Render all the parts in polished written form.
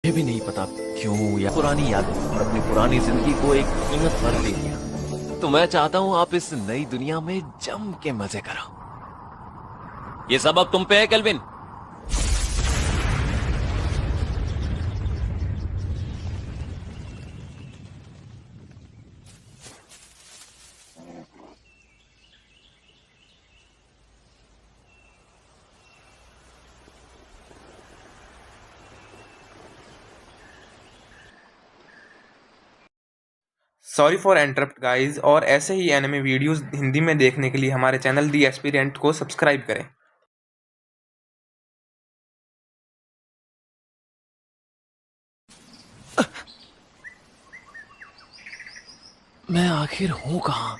ये भी नहीं पता क्यों या पुरानी यादें और अपनी पुरानी जिंदगी को एक कीमत पर दे दिया। तो मैं चाहता हूँ आप इस नई दुनिया में जम के मजे करो। ये सब अब तुम पे है kelvin. Sorry for interrupt guys, और ऐसे ही एनिमे वीडियोस हिंदी में देखने के लिए हमारे चैनल दी एस्पिरेंट को सब्सक्राइब करें। मैं आखिर हूं कहां?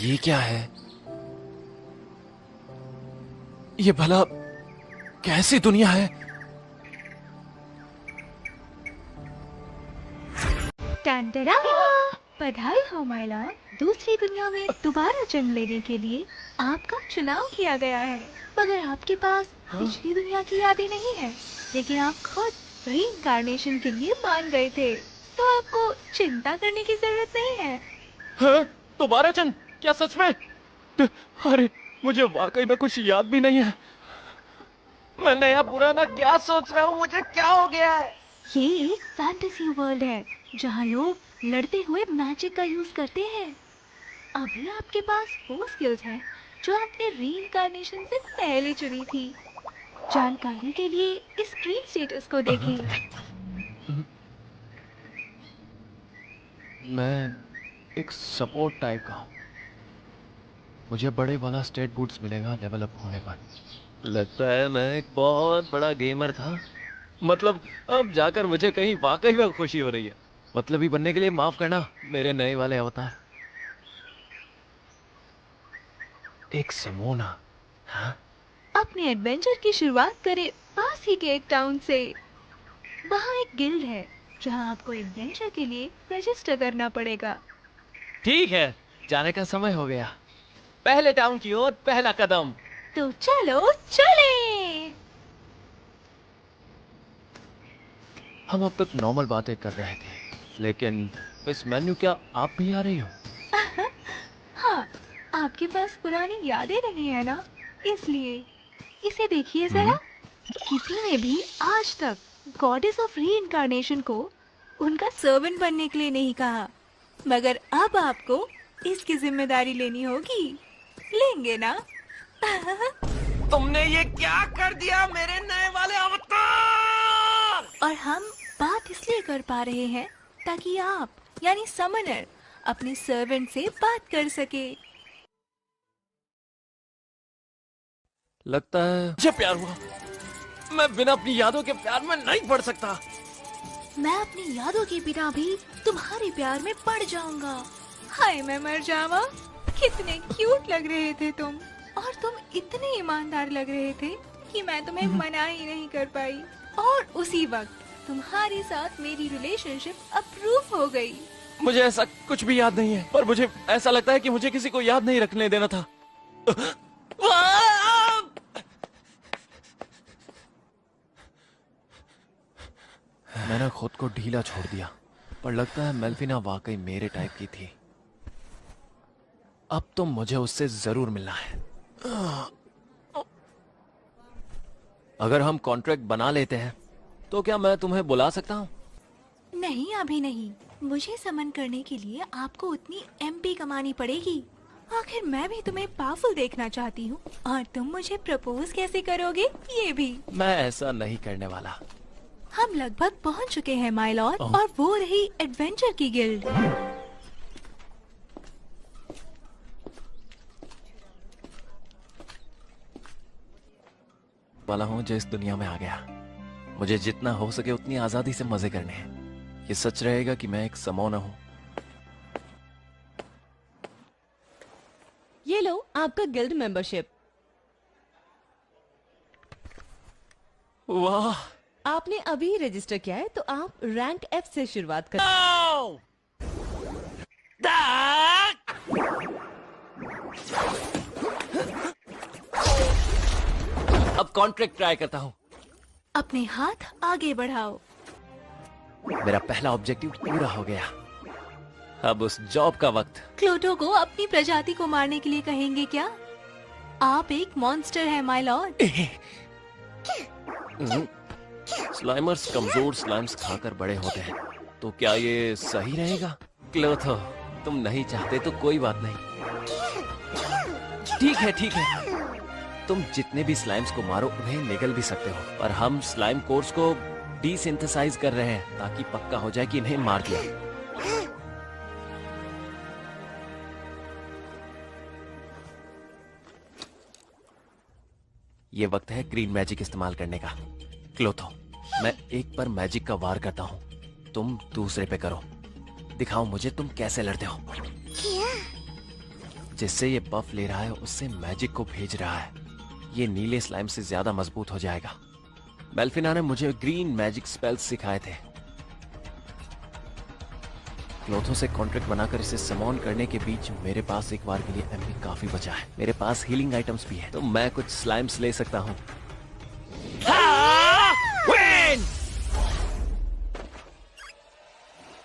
ये क्या है? ये भला कैसी दुनिया है? टंटरा! बधाई हो माय लॉर्ड। दूसरी दुनिया में दोबारा जन्म लेने के लिए आपका चुनाव किया गया है। मगर आपके पास पिछली दुनिया की यादें नहीं है, लेकिन आप खुद रीइंकार्नेशन के लिए मान गए थे, तो आपको चिंता करने की जरूरत नहीं है। हाँ? दोबारा जन्म? क्या सच में? अरे मुझे वाकई में कुछ याद भी नहीं है। मैं नया पुराना क्या सोच रहा हूँ? मुझे क्या हो गया है? ये एक फैंटेसी वर्ल्ड है जहाँ लोग लड़ते हुए मैजिक का यूज करते हैं। अभी आपके पास वो स्किल्स हैं जो आपने रीइंकार्नेशन से पहले चुनी थी। जानकारी के लिए इस स्क्रीन स्टेटस को देखें। मैं एक सपोर्ट टाइप का हूँ। मुझे बड़े वाला स्टेट बूट्स मिलेगा लेवल अप होने पर। लगता है मैं एक बहुत बड़ा गेमर था। मतलब अब जाकर मुझे कहीं वाकई में खुशी हो रही है। मतलब ही बनने के लिए माफ करना मेरे नए वाले अवतार। एक समोना। हाँ? अपने एडवेंचर की शुरुआत करें पास ही के एक टाउन से। वहाँ एक गिल्ड है जहाँ आपको एडवेंचर के लिए रजिस्टर करना पड़ेगा। ठीक है, जाने का समय हो गया। पहले टाउन की ओर पहला कदम। तो चलो चले। हम अब तक नॉर्मल बातें कर रहे थे, लेकिन इस मेन्यू क्या आप भी आ रही हो? हाँ, आपके पास पुरानी यादें नहीं है ना, इसलिए इसे देखिए जरा। किसी ने भी आज तक गॉडेस ऑफ रीइंकार्नेशन को उनका सर्वेंट बनने के लिए नहीं कहा, मगर अब आपको इसकी जिम्मेदारी लेनी होगी। लेंगे ना? तुमने ये क्या कर दिया मेरे नए वाले अवतार? और हम बात इसलिए कर पा रहे हैं ताकि आप यानी समनर अपने सर्वेंट से बात कर सके। लगता है मुझे प्यार हुआ। मैं बिना अपनी यादों के प्यार में नहीं पड़ सकता। मैं अपनी यादों के बिना भी तुम्हारे प्यार में पड़ जाऊंगा। हाय मैं मर जावा। कितने क्यूट लग रहे थे तुम, और तुम इतने ईमानदार लग रहे थे कि मैं तुम्हें मना ही नहीं कर पाई। और उसी वक्त तुम्हारे साथ मेरी रिलेशनशिप अप्रूव हो गई। मुझे ऐसा कुछ भी याद नहीं है, पर मुझे ऐसा लगता है कि मुझे किसी को याद नहीं रखने देना था। मैंने खुद को ढीला छोड़ दिया, पर लगता है मेल्फिना वाकई मेरे टाइप की थी। अब तो मुझे उससे जरूर मिलना है। अगर हम कॉन्ट्रैक्ट बना लेते हैं तो क्या मैं तुम्हें बुला सकता हूँ? नहीं अभी नहीं। मुझे समन करने के लिए आपको उतनी एमपी कमानी पड़ेगी। आखिर मैं भी तुम्हें पावरफुल देखना चाहती हूँ, और तुम मुझे प्रपोज कैसे करोगे ये भी। मैं ऐसा नहीं करने वाला। हम लगभग पहुँच चुके हैं माय लॉर्ड, और वो रही एडवेंचर की गिल्ड। वाला हूँ जो इस दुनिया में आ गया। मुझे जितना हो सके उतनी आजादी से मजे करने हैं। ये सच रहेगा कि मैं एक समोना हूँ। ये लो आपका गिल्ड मेंबरशिप। वाह! आपने अभी रजिस्टर किया है, तो आप रैंक एफ से शुरुआत करें। अब कॉन्ट्रैक्ट ट्राई करता हूँ। अपने हाथ आगे बढ़ाओ। मेरा पहला ऑब्जेक्टिव पूरा हो गया। अब उस जॉब का वक्त। क्लोटो को अपनी प्रजाति को मारने के लिए कहेंगे क्या? आप एक मॉन्स्टर है माय लॉर्ड। स्लाइमर्स कमजोर स्लाइम्स खाकर बड़े होते हैं, तो क्या ये सही रहेगा? क्लोथो, तुम नहीं चाहते तो कोई बात नहीं। ठीक है। तुम जितने भी स्लाइम्स को मारो उन्हें निगल भी सकते हो, पर हम स्लाइम कोर्स को डिसिंथेसाइज कर रहे हैं ताकि पक्का हो जाए कि इन्हें मार दिया। ये वक्त है ग्रीन मैजिक इस्तेमाल करने का। क्लोथो, मैं एक पर मैजिक का वार करता हूँ, तुम दूसरे पे करो। दिखाओ मुझे तुम कैसे लड़ते हो। जिससे ये बफ ले रहा है उससे मैजिक को भेज रहा है। ये नीले स्लाइम से ज्यादा मजबूत हो जाएगा। मेल्फिना ने मुझे ग्रीन मैजिक स्पेल्स सिखाए थे। क्लोथो से कॉन्ट्रैक्ट बनाकर इसे समॉन करने के बीच मेरे पास एक बार के लिए एमपी काफी बचा है। मेरे पास हीलिंग आइटम्स भी है, तो मैं कुछ स्लाइम्स ले सकता हूँ।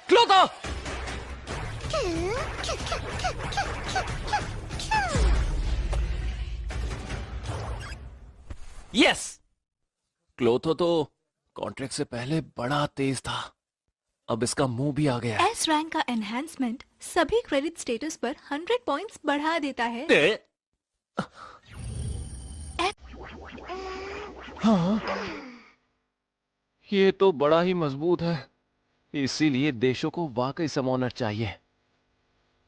क्लोथो! यस! क्लोथो तो कॉन्ट्रैक्ट से पहले बड़ा तेज था, अब इसका मुंह भी आ गया है। एस रैंक का एनहांसमेंट सभी क्रेडिट स्टेटस पर 100 पॉइंट्स बढ़ा देता है। हाँ, ये तो बड़ा ही मजबूत है, इसीलिए देशों को वाकई समॉनर चाहिए।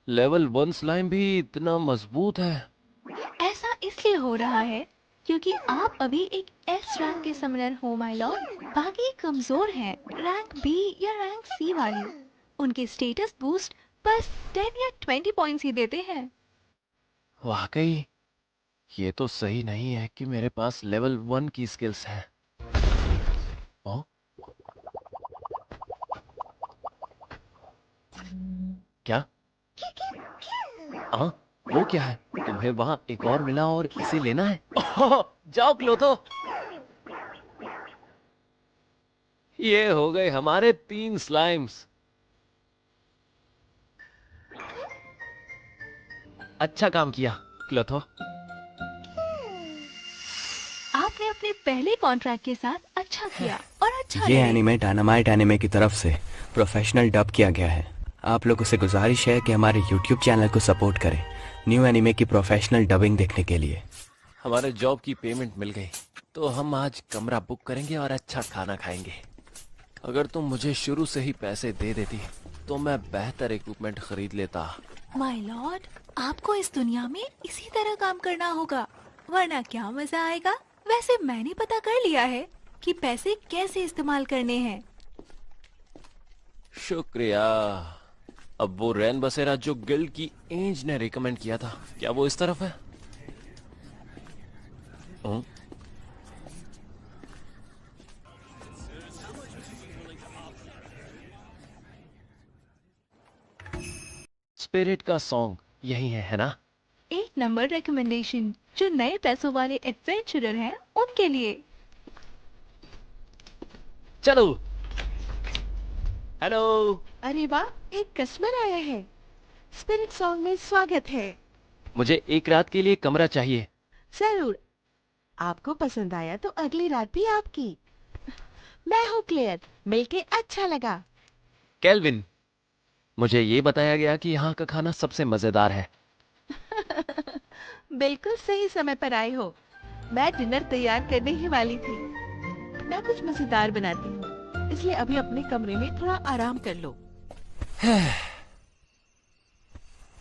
लेवल 1 स्लाइम भी इतना मजबूत है। ऐसा इसलिए हो रहा है क्योंकि आप अभी एक एस रैंक के समनर हो माय लॉर्ड। बाकी कमजोर हैं, रैंक बी या रैंक सी वाले। उनके स्टेटस बूस्ट बस 10 या 20 पॉइंट्स ही देते हैं। वाकई ये तो सही नहीं है कि मेरे पास लेवल 1 की स्किल्स हैं। ओ? क्या? हाँ, वो क्या है? तुम्हें वहां एक और मिला और इसे लेना है? ओह, जाओ क्लोथो। ये हो गए हमारे 3 स्लाइम्स। अच्छा काम किया क्लोथो। आपने अपने पहले कॉन्ट्रैक्ट के साथ अच्छा किया और अच्छा ये लड़े। एनिमे डायनामाइट एनिमे की तरफ से प्रोफेशनल डब किया गया है। आप लोगों से गुजारिश है कि हमारे YouTube चैनल को सपोर्ट करें न्यू एनिमे की प्रोफेशनल डबिंग देखने के लिए। हमारे जॉब की पेमेंट मिल गई, तो हम आज कमरा बुक करेंगे और अच्छा खाना खाएंगे। अगर तुम मुझे शुरू से ही पैसे दे देती तो मैं बेहतर इक्विपमेंट खरीद लेता। माय लॉर्ड, आपको इस दुनिया में इसी तरह काम करना होगा, वरना क्या मजा आएगा। वैसे मैंने पता कर लिया है कि पैसे कैसे इस्तेमाल करने हैं। शुक्रिया। अब वो रैन बसेरा जो गिल्ड की एंज ने रिकमेंड किया था, क्या वो इस तरफ है? स्पिरिट का सॉन्ग यही है ना? एक नंबर रिकमेंडेशन जो नए पैसों वाले एडवेंचरर हैं उनके लिए। चलो। हेलो। अरे वाह, एक कस्टमर आया है। स्पिरिट सॉन्ग में स्वागत है। मुझे एक रात के लिए कमरा चाहिए। जरूर, आपको पसंद आया तो अगली रात भी आपकी। मैं हूँ क्लेयर, मिलके अच्छा लगा। केल्विन, मुझे ये बताया गया कि यहाँ का खाना सबसे मजेदार है। बिल्कुल सही समय पर आए हो। मैं डिनर तैयार करने ही वाली थी। मैं कुछ मजेदार बनाती हूँ, इसलिए अभी अपने कमरे में थोड़ा आराम कर लो।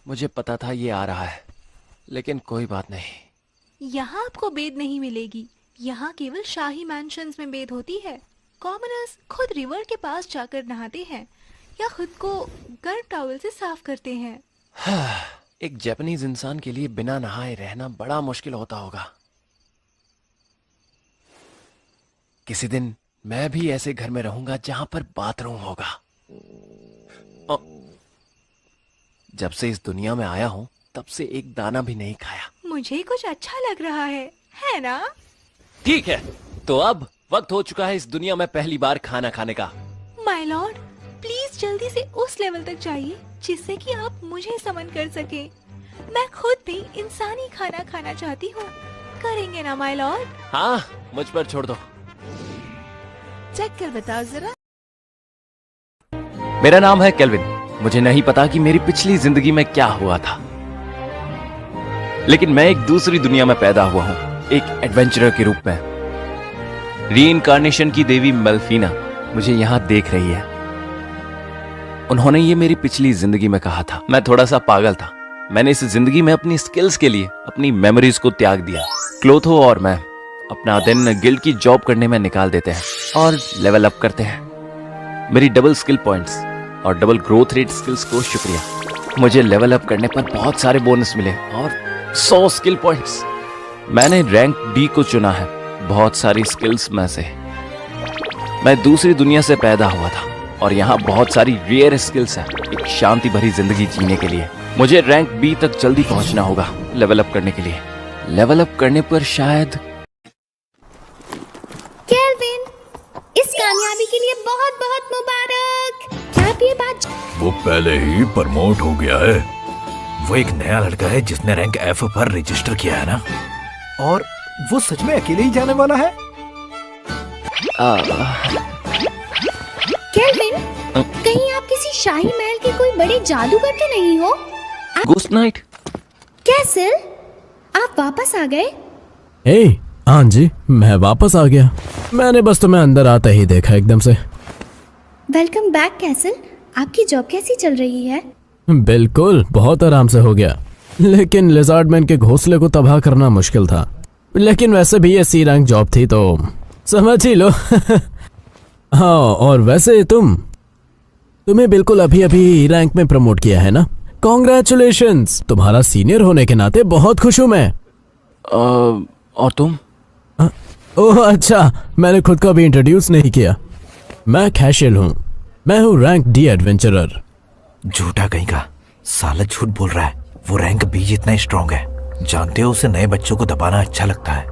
मुझे पता था ये आ रहा है, लेकिन कोई बात नहीं। यहाँ आपको बेद नहीं मिलेगी। यहाँ केवल शाही मैंशंस में बेद होती है। कॉमनर्स खुद रिवर के पास जाकर नहाते हैं या खुद को गर्म टॉवल से साफ करते हैं। एक जापानीज इंसान के लिए बिना नहाए रहना बड़ा मुश्किल होता होगा। किसी दिन मैं भी ऐसे घर में रहूंगा जहां पर बाथरूम होगा। जब से इस दुनिया में आया हूं तब से एक दाना भी नहीं खाया। मुझे कुछ अच्छा लग रहा है ना? ठीक है, तो अब वक्त हो चुका है इस दुनिया में पहली बार खाना खाने का। माय लॉर्ड, प्लीज जल्दी से उस लेवल तक जाइए जिससे कि आप मुझे समन कर सके। मैं खुद भी इंसानी खाना खाना चाहती हूँ। करेंगे ना माय लॉर्ड? हाँ, मुझ पर छोड़ दो। चेक कर बताओ जरा। मेरा नाम है केल्विन। मुझे नहीं पता कि मेरी पिछली जिंदगी में क्या हुआ था, लेकिन मैं एक दूसरी दुनिया में पैदा हुआ हूँ, एक एडवेंचरर के रूप में। रीइंकार्नेशन की देवी मेल्फीना मुझे यहाँ देख रही है। उन्होंने ये मेरी पिछली जिंदगी में कहा था। मैं थोड़ा सा पागल था। मैंने इस जिंदगी में अपनी स्किल्स के लिए अपनी मेमोरीज को त्याग दिया। क्लोथो और मैं अपना दिन गिल्ड की जॉब करने में निकाल देते हैं और लेवल अप करते हैं। मेरी डबल स्किल पॉइंट्स और डबल ग्रोथ रेट स्किल्स को शुक्रिया। मुझे लेवल अप करने पर बहुत सारे बोनस मिले और 100 स्किल पॉइंट्स। मैंने रैंक डी को चुना है बहुत सारी स्किल्स में से। मैं दूसरी दुनिया से पैदा हुआ था और यहाँ बहुत सारी रेयर स्किल्स हैं एक शांति भरी जिंदगी जीने के लिए। मुझे रैंक बी तक जल्दी पहुंचना होगा लेवल अप करने के लिए। लेवल अप करने पर शायद केल्विन, इस कामयाबी के लिए बहुत बहुत मुबारक। क्या आप ये बात वो पहले ही प्रमोट हो गया है। वो एक नया लड़का है जिसने रैंक एफ पर रजिस्टर किया है ना। और वो सच में अकेले ही जाने वाला है? केल्विन, कहीं आप किसी शाही महल के कोई बड़े जादूगर तो नहीं हो? Ghost night. कैसल, आप वापस आ गए? हाँ जी, मैं वापस आ गया। मैंने बस तुम्हें अंदर आते ही देखा एकदम से। Welcome back castle. आपकी जॉब कैसी चल रही है? बिल्कुल, बहुत आराम से हो गया। लेकिन लिजार्डमैन के घोंसले को तबाह करना मुश्किल था। लेकिन वैसे भी ये सी रैंक जॉब थी तो समझ ही लो। हाँ, और वैसे तुम्हें बिल्कुल अभी अभी रैंक में प्रमोट किया है ना? कॉन्ग्रेचुलेशंस। तुम्हारा सीनियर होने के नाते बहुत खुश हूं मैं। और तुम? ओह अच्छा, मैंने खुद को भी इंट्रोड्यूस नहीं किया। मैं कैशल हूँ। मैं हूँ रैंक डी एडवेंचरर। झूठा कहीं का, साला झूठ बोल रहा है। वो रैंक बी जितना स्ट्रांग है। जानते हो, उसे नए बच्चों को दबाना अच्छा लगता है।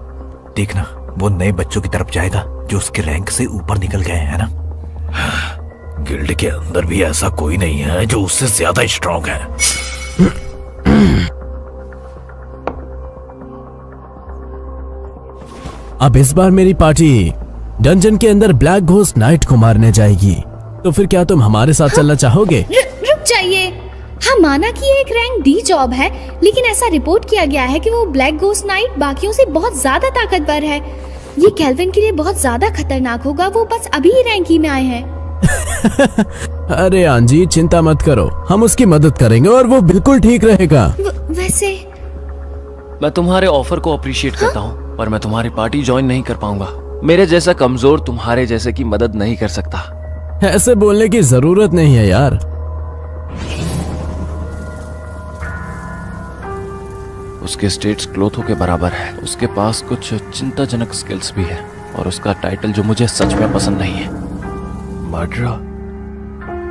देखना, वो नए बच्चों की तरफ जाएगा जो उसके रैंक से ऊपर निकल गए हैं ना। गिल्ड के अंदर भी ऐसा कोई नहीं है जो उससे ज्यादा स्ट्रांग है। अब इस बार मेरी पार्टी डंजन के अंदर ब्लैक घोस्ट नाइट को मारने जाएगी। तो फिर क्या तुम हमारे साथ चलना चाहोगे? रुक जाइए। हाँ, माना कि ये एक रैंक डी जॉब है, लेकिन ऐसा रिपोर्ट किया गया है कि वो ब्लैक घोस्ट नाइट बाकियों से बहुत ज्यादा ताकतवर है। ये केल्विन के लिए बहुत ज्यादा खतरनाक होगा। वो बस अभी ही रैंक ही में आए हैं। अरे आंजी, चिंता मत करो, हम उसकी मदद करेंगे और वो बिल्कुल ठीक रहेगा। वैसे मैं तुम्हारे ऑफर को अप्रिशिएट करता हूँ, पर मैं तुम्हारी पार्टी ज्वाइन नहीं कर पाऊंगा। मेरे जैसा कमजोर तुम्हारे जैसे की मदद नहीं कर सकता। ऐसे बोलने की जरूरत नहीं है यार। उसके स्टेट्स क्लोथो के बराबर है। उसके पास कुछ चिंताजनक स्किल्स भी है और उसका टाइटल जो मुझे सच में पसंद नहीं है, मर्डरर।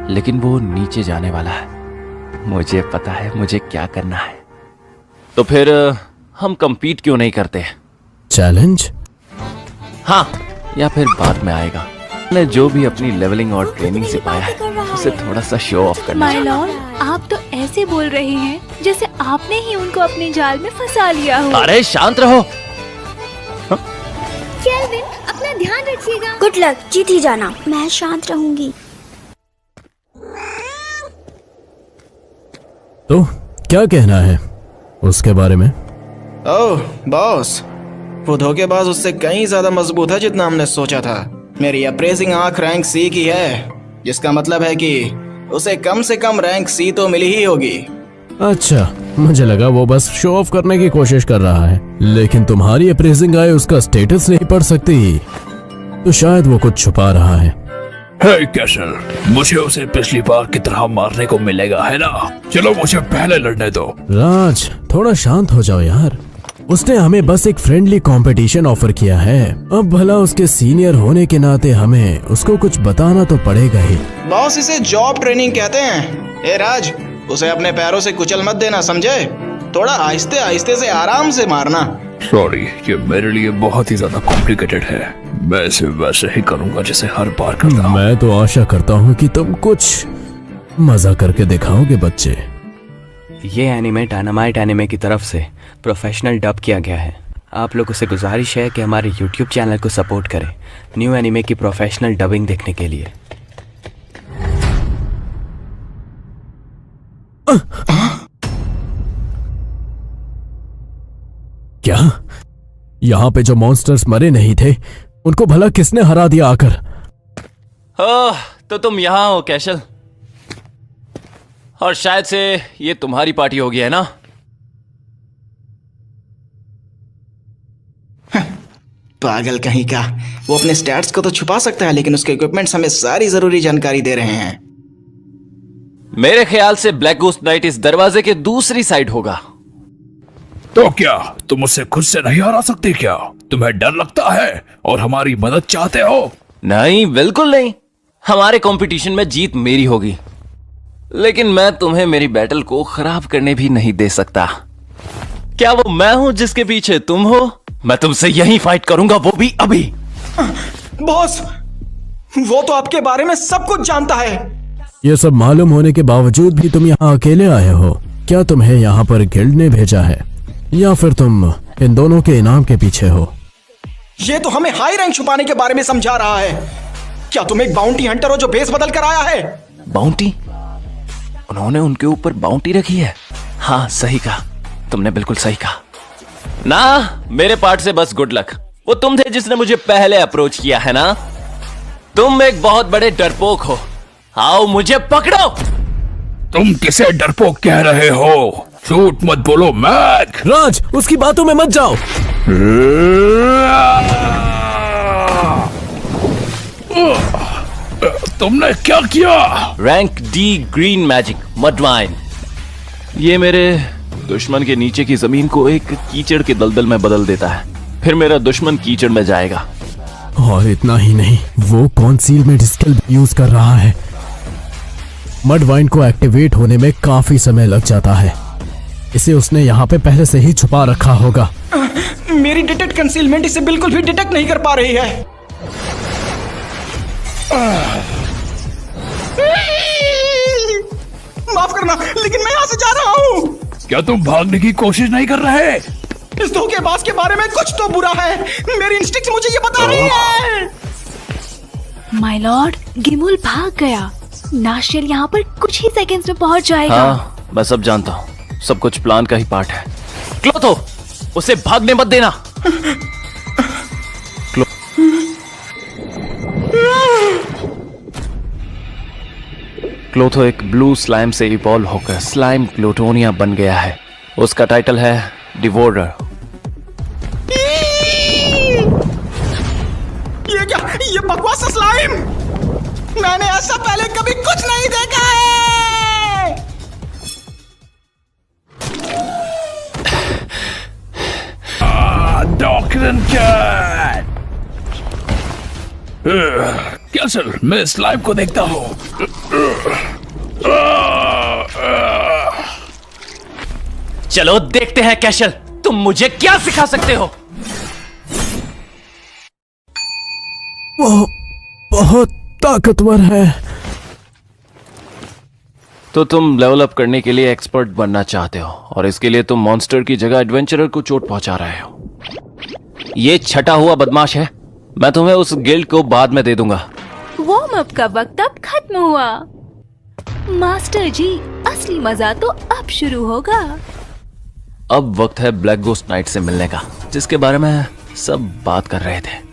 लेकिन वो नीचे जाने वाला है। मुझे पता है मुझे क्या करना है। तो फिर हम कंपीट क्यों नहीं करते? चैलेंज? हाँ, या फिर बाद में आएगा। मैंने जो भी अपनी लेवलिंग और ट्रेनिंग से पाया है उसे थोड़ा सा शो ऑफ करना माय चाहता हूं। लॉर्ड, आप तो ऐसे बोल रहे हैं जैसे आपने ही उनको अपने जाल में फंसा लिया हो। अरे शांत रहो। केल्विन, अपना ध्यान रखिएगा। गुड लक, जीत ही जाना। मैं शांत रहूंगी। तो क्या कहना है उसके बारे में? ओह बॉस, वो धोखेबाज उससे कहीं ज्यादा मजबूत है जितना हमने सोचा था। मेरी अप्रेजिंग आंख रैंक सी की है, जिसका मतलब है कि उसे कम से कम रैंक सी तो मिली ही होगी। अच्छा, मुझे लगा वो बस शो ऑफ करने की कोशिश कर रहा है। लेकिन तुम्हारी अप्रेजिंग आई उसका स्टेटस नहीं पढ़ सकती, तो शायद वो कुछ छुपा रहा है। हे कैसल, मुझे उसे पिछली बार की तरह मारने को मिलेगा, है ना? चलो मुझे पहले लड़ने दो। राज, थोड़ा शांत हो जाओ यार। उसने हमें बस एक फ्रेंडली कंपटीशन ऑफर किया है। अब भला उसके सीनियर होने के नाते हमें उसको कुछ बताना तो पड़ेगा ही। बॉस, इसे जॉब ट्रेनिंग कहते हैं। ए राज, उसे अपने पैरों से कुचल मत देना, समझे? थोड़ा आहिस्ते आहिस्ते से आराम से मारना। सॉरी, ये मेरे लिए बहुत ही ज्यादा कॉम्प्लिकेटेड है। मैं इसे वैसे ही करूंगा जैसे हर बार करता हूँ। मैं तो आशा करता हूँ कि तुम कुछ मजा करके दिखाओगे बच्चे। ये एनिमे डायनामाइट एनिमे की तरफ से प्रोफेशनल डब किया गया है। आप लोगों से गुजारिश है कि हमारे YouTube चैनल को सपोर्ट करें न्यू एनिमे की प्रोफेशनल डबिंग देखने के लिए। क्या यहाँ पे जो मॉन्स्टर्स मरे नहीं थे उनको भला किसने हरा दिया आकर? तो तुम यहाँ हो कैशल, और शायद से ये तुम्हारी पार्टी होगी, है ना? पागल कहीं का। वो अपने स्टैट्स को तो छुपा सकता है, लेकिन उसके इक्विपमेंट्स हमें सारी जरूरी जानकारी दे रहे हैं। मेरे ख्याल से ब्लैक गोस्ट नाइट इस दरवाजे के दूसरी साइड होगा। तो क्या तुम उसे खुद से नहीं हरा सकते क्या? तुम्हें डर लगता है और हमारी मदद चाहते हो? नहीं, बिल्कुल नहीं। हमारे कंपटीशन में जीत मेरी होगी, लेकिन मैं तुम्हें मेरी बैटल को खराब करने भी नहीं दे सकता। क्या वो मैं हूं जिसके पीछे तुम हो? मैं तुमसे यही फाइट करूंगा, वो भी अभी। बॉस, वो तो आपके बारे में सब कुछ जानता है। ये सब मालूम होने के बावजूद भी तुम यहाँ अकेले आए हो। क्या तुम्हें यहाँ पर गिल्ड ने भेजा है या फिर तुम इन दोनों के इनाम के पीछे हो? ये तो हमें हाई रैंक छुपाने के बारे में समझा रहा है। क्या तुम एक बाउंटी हंटर हो जो बेस बदल कर आया है? बाउंटी? उन्होंने उनके ऊपर बाउंटी रखी है? हाँ, सही कहा तुमने, बिल्कुल सही कहा। ना, मेरे पार्ट से बस गुड लक। वो तुम थे जिसने मुझे पहले अप्रोच किया है ना? तुम एक बहुत बड़े डरपोक हो। आओ मुझे पकड़ो। तुम किसे डरपोक कह रहे हो? झूठ मत बोलो मैक। राज, उसकी बातों में मत जाओ। तुमने क्या किया? रैंक डी ग्रीन मैजिक मडवाइन। ये मेरे दुश्मन के नीचे की जमीन को एक कीचड़ के दलदल में बदल देता है, फिर मेरा दुश्मन कीचड़ में जाएगा। और इतना ही नहीं, वो कॉन्सीलमेंट स्किल भी यूज कर रहा है। मडवाइन को एक्टिवेट होने में काफी समय लग जाता है। इसे उसने यहाँ पे पहले से ही छुपा रखा होगा। मेरी डिटेक्ट कंसीलमेंट इसे बिल्कुल भी डिटेक्ट नहीं कर पा रही है। माफ करना, लेकिन मैं यहाँ से जा रहा हूँ। क्या तुम भागने की कोशिश नहीं कर रहे? इस धोखेबाज के बारे में कुछ तो बुरा है। मेरी इंस्टिंक्ट मुझे ये बता रही है। माय लॉर्ड, गिमुल भाग गया। नाशियल यहाँ पर कुछ ही सेकंड्स में पहुंच जाएगा। हाँ, मैं सब जानता हूँ। सब कुछ प्लान का ही पार्ट है। क्लोथो, उसे भागने मत देना। क्लोथो एक ब्लू स्लाइम से इवॉल्व होकर स्लाइम ग्लूटोनिया बन गया है। उसका टाइटल है डिवोरर। ये क्या? ये बकवास स्लाइम! मैंने ऐसा पहले कभी कुछ नहीं देखा है। Doctor cat. कैसल, मैं स्लाइम को देखता हूँ। चलो देखते हैं कैशल, तुम मुझे क्या सिखा सकते हो? वो बहुत ताकतवर है। तो तुम लेवल अप करने के लिए एक्सपर्ट बनना चाहते हो, और इसके लिए तुम मॉन्स्टर की जगह एडवेंचरर को चोट पहुंचा रहे हो। ये छटा हुआ बदमाश है। मैं तुम्हें उस गिल्ड को बाद में दे दूंगा। वार्म अप का वक्त अब खत्म हुआ। मास्टर जी, असली मजा तो अब शुरू होगा। अब वक्त है ब्लैक गोस्ट नाइट से मिलने का, जिसके बारे में सब बात कर रहे थे।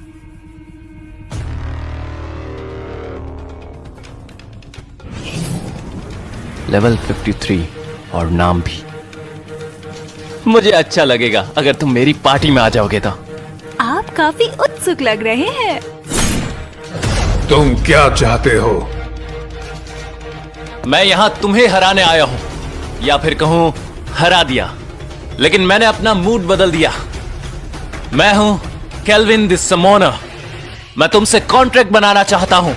लेवल 53 और नाम भी। मुझे अच्छा लगेगा अगर तुम मेरी पार्टी में आ जाओगे तो। आप काफी उत्सुक लग रहे हैं। तुम क्या चाहते हो? मैं यहां तुम्हें हराने आया हूं, या फिर कहूं हरा दिया, लेकिन मैंने अपना मूड बदल दिया। मैं हूं केल्विन द समोनर। मैं तुमसे कॉन्ट्रैक्ट बनाना चाहता हूं।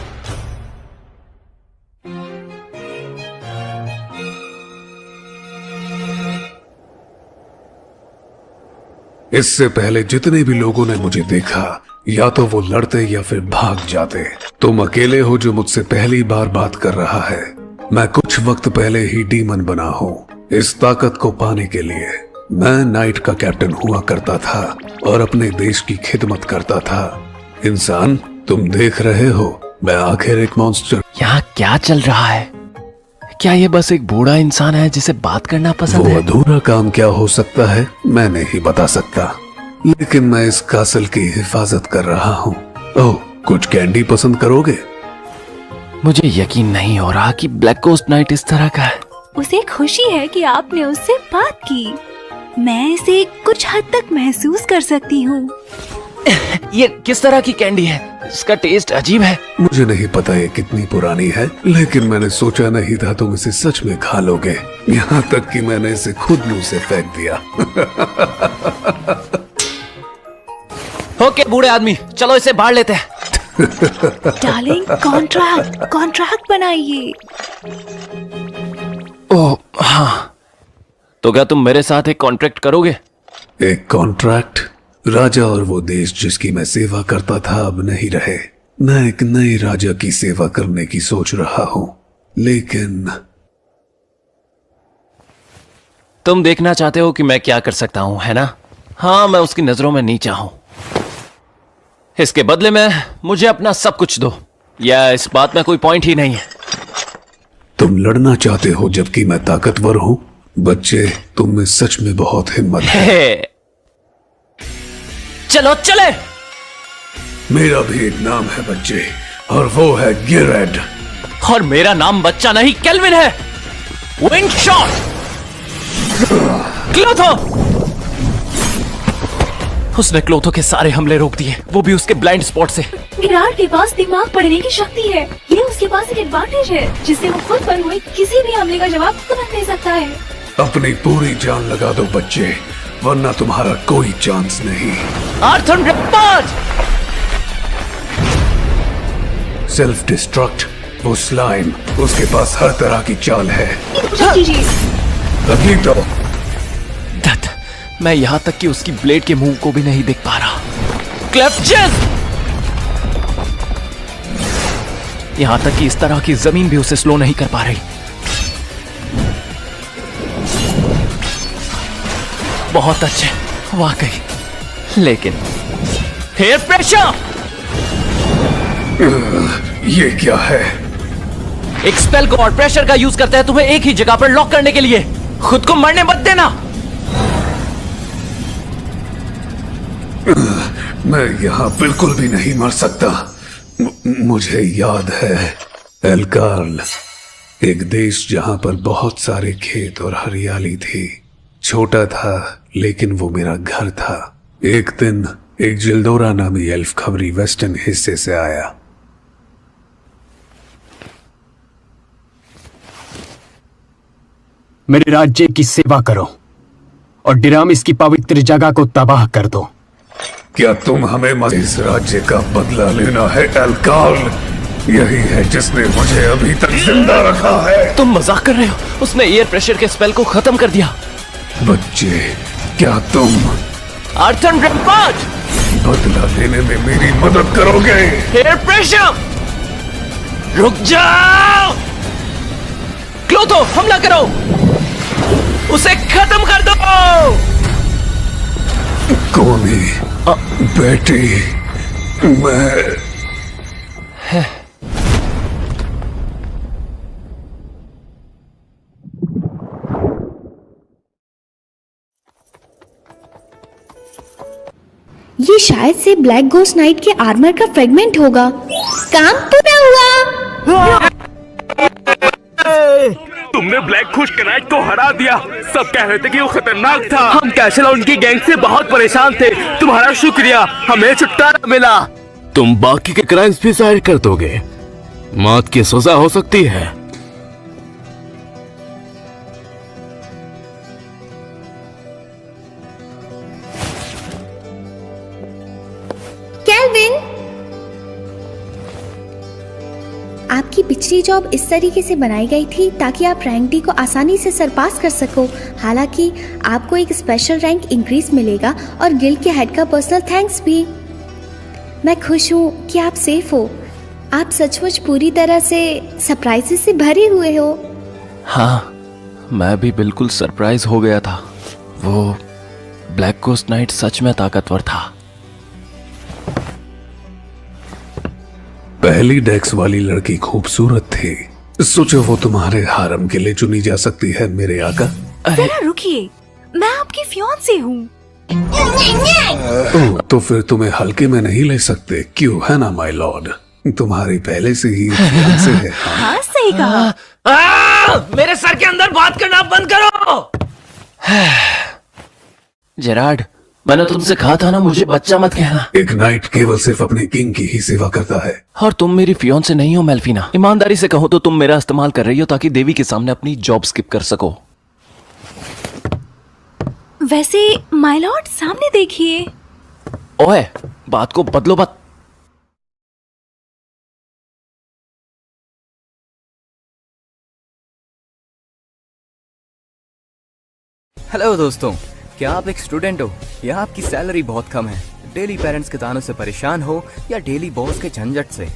इससे पहले जितने भी लोगों ने मुझे देखा, या तो वो लड़ते या फिर भाग जाते। तुम अकेले हो जो मुझसे पहली बार बात कर रहा है। मैं कुछ वक्त पहले ही डीमन बना हूँ। इस ताकत को पाने के लिए मैं नाइट का कैप्टन हुआ करता था और अपने देश की खिदमत करता था। इंसान, तुम देख रहे हो, मैं आखिर एक मॉन्स्टर। यहाँ क्या चल रहा है? क्या ये बस एक बूढ़ा इंसान है जिसे बात करना पसंद वो है? अधूरा काम क्या हो सकता है मैं नहीं बता सकता, लेकिन मैं इस कासल की हिफाजत कर रहा हूँ। ओह, कुछ कैंडी पसंद करोगे? मुझे यकीन नहीं हो रहा कि ब्लैक गोस्ट नाइट इस तरह का है। उसे खुशी है कि आपने उससे बात की। मैं इसे कुछ हद तक महसूस कर सकती हूँ। ये किस तरह की कैंडी है? इसका टेस्ट अजीब है। मुझे नहीं पता ये कितनी पुरानी है, लेकिन मैंने सोचा नहीं था तुम इसे सच में खा लोगे। यहाँ तक कि मैंने इसे खुद मुंह से फेंक दिया। ओके बूढ़े आदमी, चलो इसे बाढ़ लेते हैं। डार्लिंग, कॉन्ट्रैक्ट बनाइए। ओह हाँ, तो क्या तुम मेरे साथ एक कॉन्ट्रैक्ट करोगे? एक कॉन्ट्रैक्ट? राजा और वो देश जिसकी मैं सेवा करता था अब नहीं रहे। मैं एक नए राजा की सेवा करने की सोच रहा हूँ, लेकिन तुम देखना चाहते हो कि मैं क्या कर सकता हूँ, है ना? हाँ, मैं उसकी नजरों में नीचा हूं। इसके बदले में मुझे अपना सब कुछ दो, या इस बात में कोई पॉइंट ही नहीं है। तुम लड़ना चाहते हो जबकि मैं ताकतवर हूँ? बच्चे, तुम में सच में बहुत हिम्मत है। चलो चले। मेरा भी एक नाम है बच्चे, और वो है गिरेड। और मेरा नाम बच्चा नहीं केल्विन है। Wind shot. क्लोथो। उसने क्लोथो के सारे हमले रोक दिए, वो भी उसके ब्लाइंड स्पॉट से। विराट के पास दिमाग पढ़ने की शक्ति है। ये उसके पास एक एडवांटेज है जिससे वो खुद पर हुए किसी भी हमले का जवाब तुरंत दे सकता है। अपनी पूरी जान लगा दो बच्चे, वरना तुम्हारा कोई चांस नहीं। आर्थन रिपार्ट। सेल्फ डिस्ट्रक्ट, वो स्लाइम, उसके पास हर तरह की चाल है। अभी तो दत्त, मैं यहां तक कि उसकी ब्लेड के मुंह को भी नहीं देख पा रहा। क्लेफ्चेस! यहां तक कि इस तरह की जमीन भी उसे स्लो नहीं कर पा रही। बहुत अच्छे, वाकई। लेकिन हेयर प्रेशर! ये क्या है? एक स्पेल को और प्रेशर का यूज करता है तुम्हें एक ही जगह पर लॉक करने के लिए। खुद को मरने मत देना। मैं यहाँ बिल्कुल भी नहीं मर सकता। मुझे याद है एल्कार्ल, एक देश जहां पर बहुत सारे खेत और हरियाली थी। छोटा था लेकिन वो मेरा घर था। एक दिन एक जिल्डोरा नामी एल्फ खबरी वेस्टर्न हिस्से से आया। मेरे राज्य की सेवा करो और डिरामिस की पवित्र जगह को तबाह कर दो। क्या तुम हमें इस राज्य का बदला लेना है एल्कार्ल? यही है जिसने मुझे अभी तक जिंदा रखा है। तुम मजाक कर रहे हो? उसने एयर प्रेशर के स्पेल को खत्म कर दिया। बच्चे, क्या तुम आर्थन रैम्पार्ट बदला लेने में मेरी मदद करोगे? Air pressure! रुक जाओ! क्लोथो, हमला करो! उसे खत्म कर दो! कोनी, बेटी, मैं ये शायद से ब्लैक गोस्ट नाइट के आर्मर का फ्रेगमेंट होगा। काम पूरा हुआ। तुमने ब्लैक खुश्क नाइट को हरा दिया। सब कह रहे थे कि वो खतरनाक था। हम कैसल और उनकी गैंग से बहुत परेशान थे। तुम्हारा शुक्रिया, हमें छुटकारा मिला। तुम बाकी के क्राइम्स भी जाहिर कर दोगे। मौत की सजा हो सकती है। केल्विन, आपकी पिछली जॉब इस तरीके से बनाई गई थी ताकि आप रैंक डी को आसानी से सरपास कर सको। हालांकि आपको एक स्पेशल रैंक इंक्रीज मिलेगा और गिल्ड के हेड का पर्सनल थैंक्स भी। मैं खुश हूँ कि आप सेफ हो। आप सचमुच पूरी तरह से सरप्राइजेस से भरे हुए हो। हाँ, मैं भी बिल्कुल सरप्राइज हो गया था। वो ब्लैक गोस्ट नाइट सच में ताकतवर था। पहली डेक्स वाली लड़की खूबसूरत थी। सोचो वो तुम्हारे हारम के लिए चुनी जा सकती है मेरे आका। जरा रुकिए, मैं आपकी फियांसे हूँ। ओह, तो फिर तुम्हें हल्के में नहीं ले सकते, क्यों है ना माय लॉर्ड? तुम्हारी पहले से ही फियांसे है। हाँ सही कहा। मेरे सर के अंदर बात करना बंद करो। जेरार्ड, मैंने तुमसे कहा था ना मुझे बच्चा मत कहना। एक नाइट केवल सिर्फ अपने किंग की ही सेवा करता है। और तुम मेरी फियांसे नहीं हो मेल्फिना। ईमानदारी से कहो तो तुम मेरा इस्तेमाल कर रही हो ताकि देवी के सामने अपनी जॉब स्किप कर सको। वैसे माय लॉर्ड सामने देखिए। ओए, बात को बदलो मत। हेलो दोस्तों, क्या आप एक स्टूडेंट हो या आपकी सैलरी बहुत कम है, डेली पेरेंट्स के तानों से परेशान हो या डेली बॉस के झंझट से,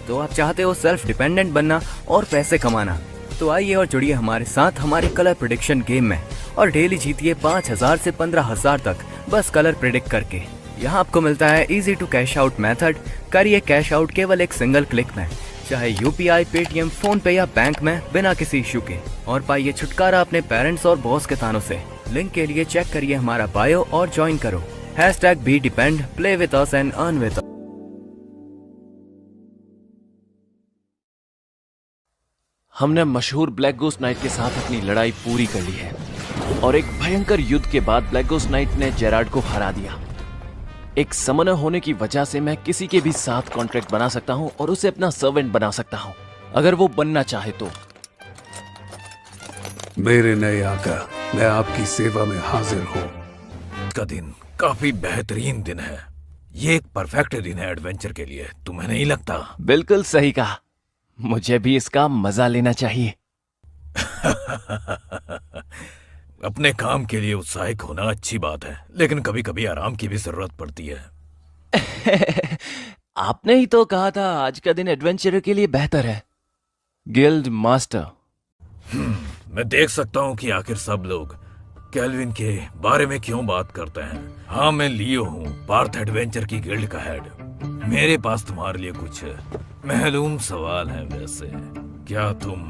तो आप चाहते हो सेल्फ डिपेंडेंट बनना और पैसे कमाना? तो आइए और जुड़िए हमारे साथ हमारे कलर प्रेडिक्शन गेम में और डेली जीतिए 5,000 से 15,000 तक बस कलर प्रेडिक्ट करके। यहाँ आपको मिलता है easy to cash out method. करिए कैश आउट केवल एक सिंगल क्लिक में, चाहे यूपीआई, पेटीएम, फोन पे या बैंक में, बिना किसी इशू के, और पाइए छुटकारा अपने पेरेंट्स और बॉस के तानों से। लिंक के लिए चेक करिए हमारा बायो और ज्वाइन करो। #BeDepend, play with us and earn with us। हमने मशहूर ब्लैक गोस्ट नाइट के साथ अपनी लड़ाई पूरी कर ली है और एक भयंकर युद्ध के बाद ब्लैक गोस्ट नाइट ने जेरार्ड को हरा दिया। एक समनर होने की वजह से मैं किसी के भी साथ कॉन्ट्रैक्ट बना सकता हूं और उसे अपना सर्वेंट बना सकता हूं अगर वो बनना चाहे तो। मेरे नए आका, मैं आपकी सेवा में हाजिर हूँ। का दिन काफी बेहतरीन दिन है। ये एक परफेक्ट दिन है एडवेंचर के लिए, तुम्हें नहीं लगता? बिल्कुल सही कहा, मुझे भी इसका मजा लेना चाहिए। अपने काम के लिए उत्साहित होना अच्छी बात है, लेकिन कभी कभी आराम की भी जरूरत पड़ती है। आपने ही तो कहा था आज का दिन एडवेंचर के लिए बेहतर है, गिल्ड मास्टर। मैं देख सकता हूँ कि आखिर सब लोग केल्विन के बारे में क्यों बात करते हैं। हाँ, मैं लियो हूँ, पार्थ एडवेंचर की गिल्ड का हेड। मेरे पास तुम्हारे लिए कुछ महलूम सवाल हैं। वैसे क्या तुम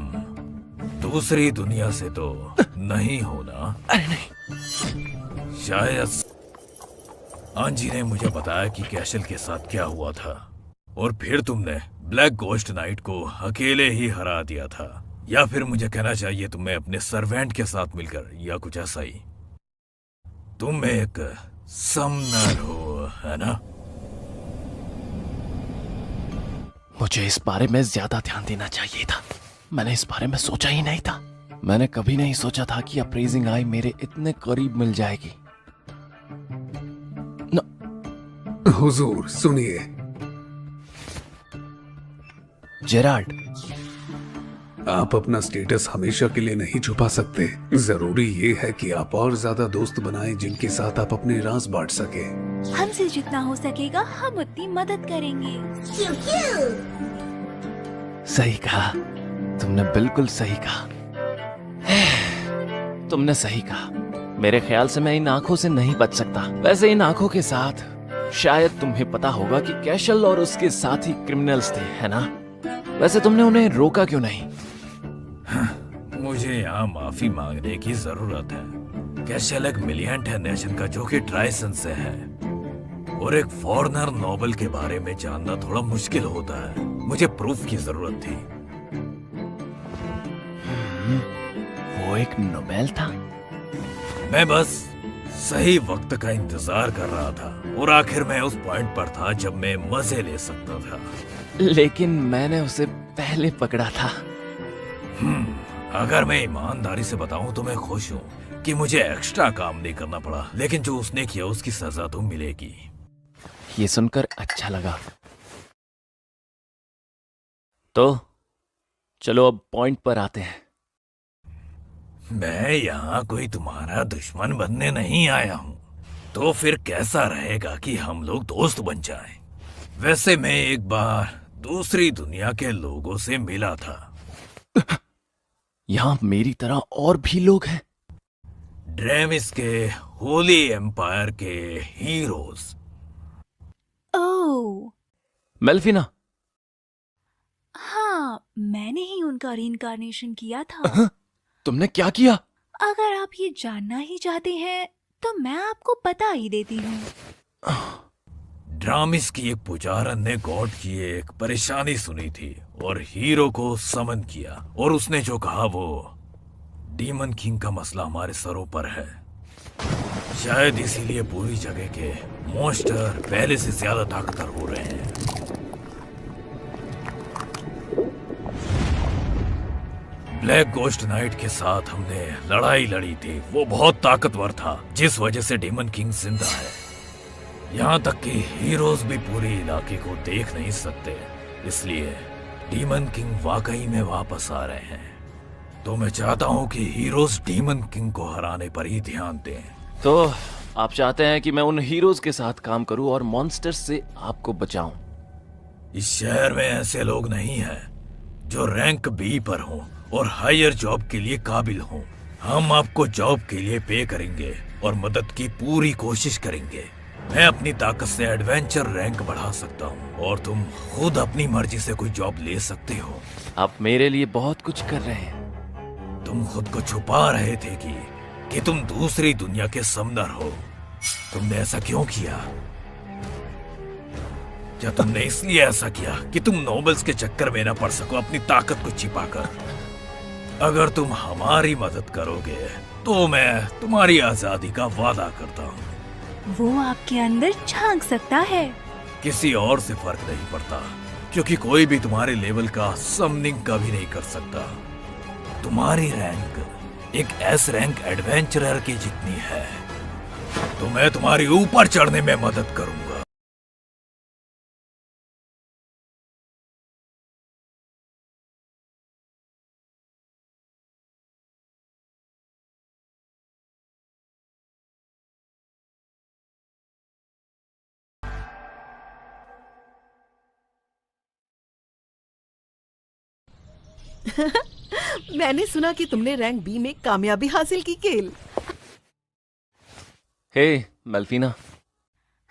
दूसरी दुनिया से तो नहीं हो ना? अरे नहीं। शायद आंजी ने मुझे बताया कि कैशल के साथ क्या हुआ था और फिर तुमने ब्लैक गोस्ट नाइट को अकेले ही हरा दिया था, या फिर मुझे कहना चाहिए तुम्हें अपने सर्वेंट के साथ मिलकर, या कुछ ऐसा ही। तुम एक समनर हो, है ना? मुझे इस बारे में ज्यादा ध्यान देना चाहिए था। मैंने इस बारे में सोचा ही नहीं था। मैंने कभी नहीं सोचा था कि अप्रेजिंग आई मेरे इतने करीब मिल जाएगी। हुजूर सुनिए। जेरार्ड, आप अपना स्टेटस हमेशा के लिए नहीं छुपा सकते। जरूरी ये है कि आप और ज्यादा दोस्त बनाएं जिनके साथ आप अपने राज बांट सके। हमसे जितना हो सकेगा हम उतनी मदद करेंगे। सही कहा, तुमने बिल्कुल सही कहा। तुमने सही कहा। मेरे ख्याल से मैं इन आंखों से नहीं बच सकता। वैसे इन आंखों के साथ शायद तुम्हें पता होगा कि कैशल और उसके साथी क्रिमिनल्स थे, है ना? वैसे तुमने उन्हें रोका क्यों नहीं? मुझे यहाँ माफी मांगने की जरूरत है। कैशल एक मिलियंट है नेशन का जो कि ट्राइसन से है, और एक फॉरेनर नोबल के बारे में जानना थोड़ा मुश्किल होता है। मुझे प्रूफ की जरूरत थी। वो एक नोबेल था? मैं बस सही वक्त का इंतजार कर रहा था और आखिर मैं उस पॉइंट पर था जब मैं मजे ले सकता था। लेकिन मैंने उसे पहले पकड़ा था। अगर मैं ईमानदारी से बताऊं तो मैं खुश हूं कि मुझे एक्स्ट्रा काम नहीं करना पड़ा, लेकिन जो उसने किया उसकी सजा तो मिलेगी। ये सुनकर अच्छा लगा। तो चलो अब पॉइंट पर आते हैं। मैं यहाँ कोई तुम्हारा दुश्मन बनने नहीं आया हूँ, तो फिर कैसा रहेगा कि हम लोग दोस्त बन जाएं? वैसे मैं एक बार दूसरी दुनिया के लोगों से मिला था। यहाँ मेरी तरह और भी लोग हैं। ड्रेमिस के होली एम्पायर के हीरोज। ओह मेल्फिना, हाँ, मैंने ही उनका रीइंकार्नेशन किया था। तुमने क्या किया? अगर आप ये जानना ही चाहते हैं तो मैं आपको बता ही देती हूँ। ड्रामिस की एक पुजारन ने गॉड की एक परेशानी सुनी थी और हीरो को समन किया, और उसने जो कहा वो डीमन किंग का मसला हमारे सरों पर है। शायद इसीलिए पूरी जगह के मॉन्स्टर पहले से ज्यादा ताकतवर हो रहे हैं। ब्लैक गोस्ट नाइट के साथ हमने लड़ाई लड़ी थी, वो बहुत ताकतवर था, जिस वजह से डीमन किंग जिंदा है। यहाँ तक कि हीरोज भी पूरे इलाके को देख नहीं सकते, इसलिए डीमन किंग वाकई में वापस आ रहे हैं। तो मैं चाहता हूँ कि हीरोज डीमन किंग को हराने पर ही ध्यान दें। तो आप चाहते हैं कि मैं उन हीरोज के साथ काम करूं और मॉन्स्टर्स से आपको बचाऊं? इस शहर में ऐसे लोग नहीं हैं जो रैंक बी पर हों और हायर जॉब के लिए काबिल हों। हम आपको जॉब के लिए पे करेंगे और मदद की पूरी कोशिश करेंगे। मैं अपनी ताकत से एडवेंचर रैंक बढ़ा सकता हूँ और तुम खुद अपनी मर्जी से कोई जॉब ले सकते हो। आप मेरे लिए बहुत कुछ कर रहे हैं। तुम खुद को छुपा रहे थे कि तुम दूसरी दुनिया के समंदर हो। तुमने ऐसा क्यों किया? क्या तुमने इसलिए ऐसा किया कि तुम नोबल्स के चक्कर में न पड़ सको अपनी ताकत को छिपाकर? अगर तुम हमारी मदद करोगे तो मैं तुम्हारी आजादी का वादा करता हूँ। वो आपके अंदर झांक सकता है। किसी और से फर्क नहीं पड़ता, क्योंकि कोई भी तुम्हारे लेवल का समनिंग कभी नहीं कर सकता। तुम्हारी रैंक एक एस रैंक एडवेंचरर की जितनी है, तो मैं तुम्हारी ऊपर चढ़ने में मदद करूंगा। मैंने सुना कि तुमने रैंक बी में कामयाबी हासिल की, केल। हे मेल्फिना।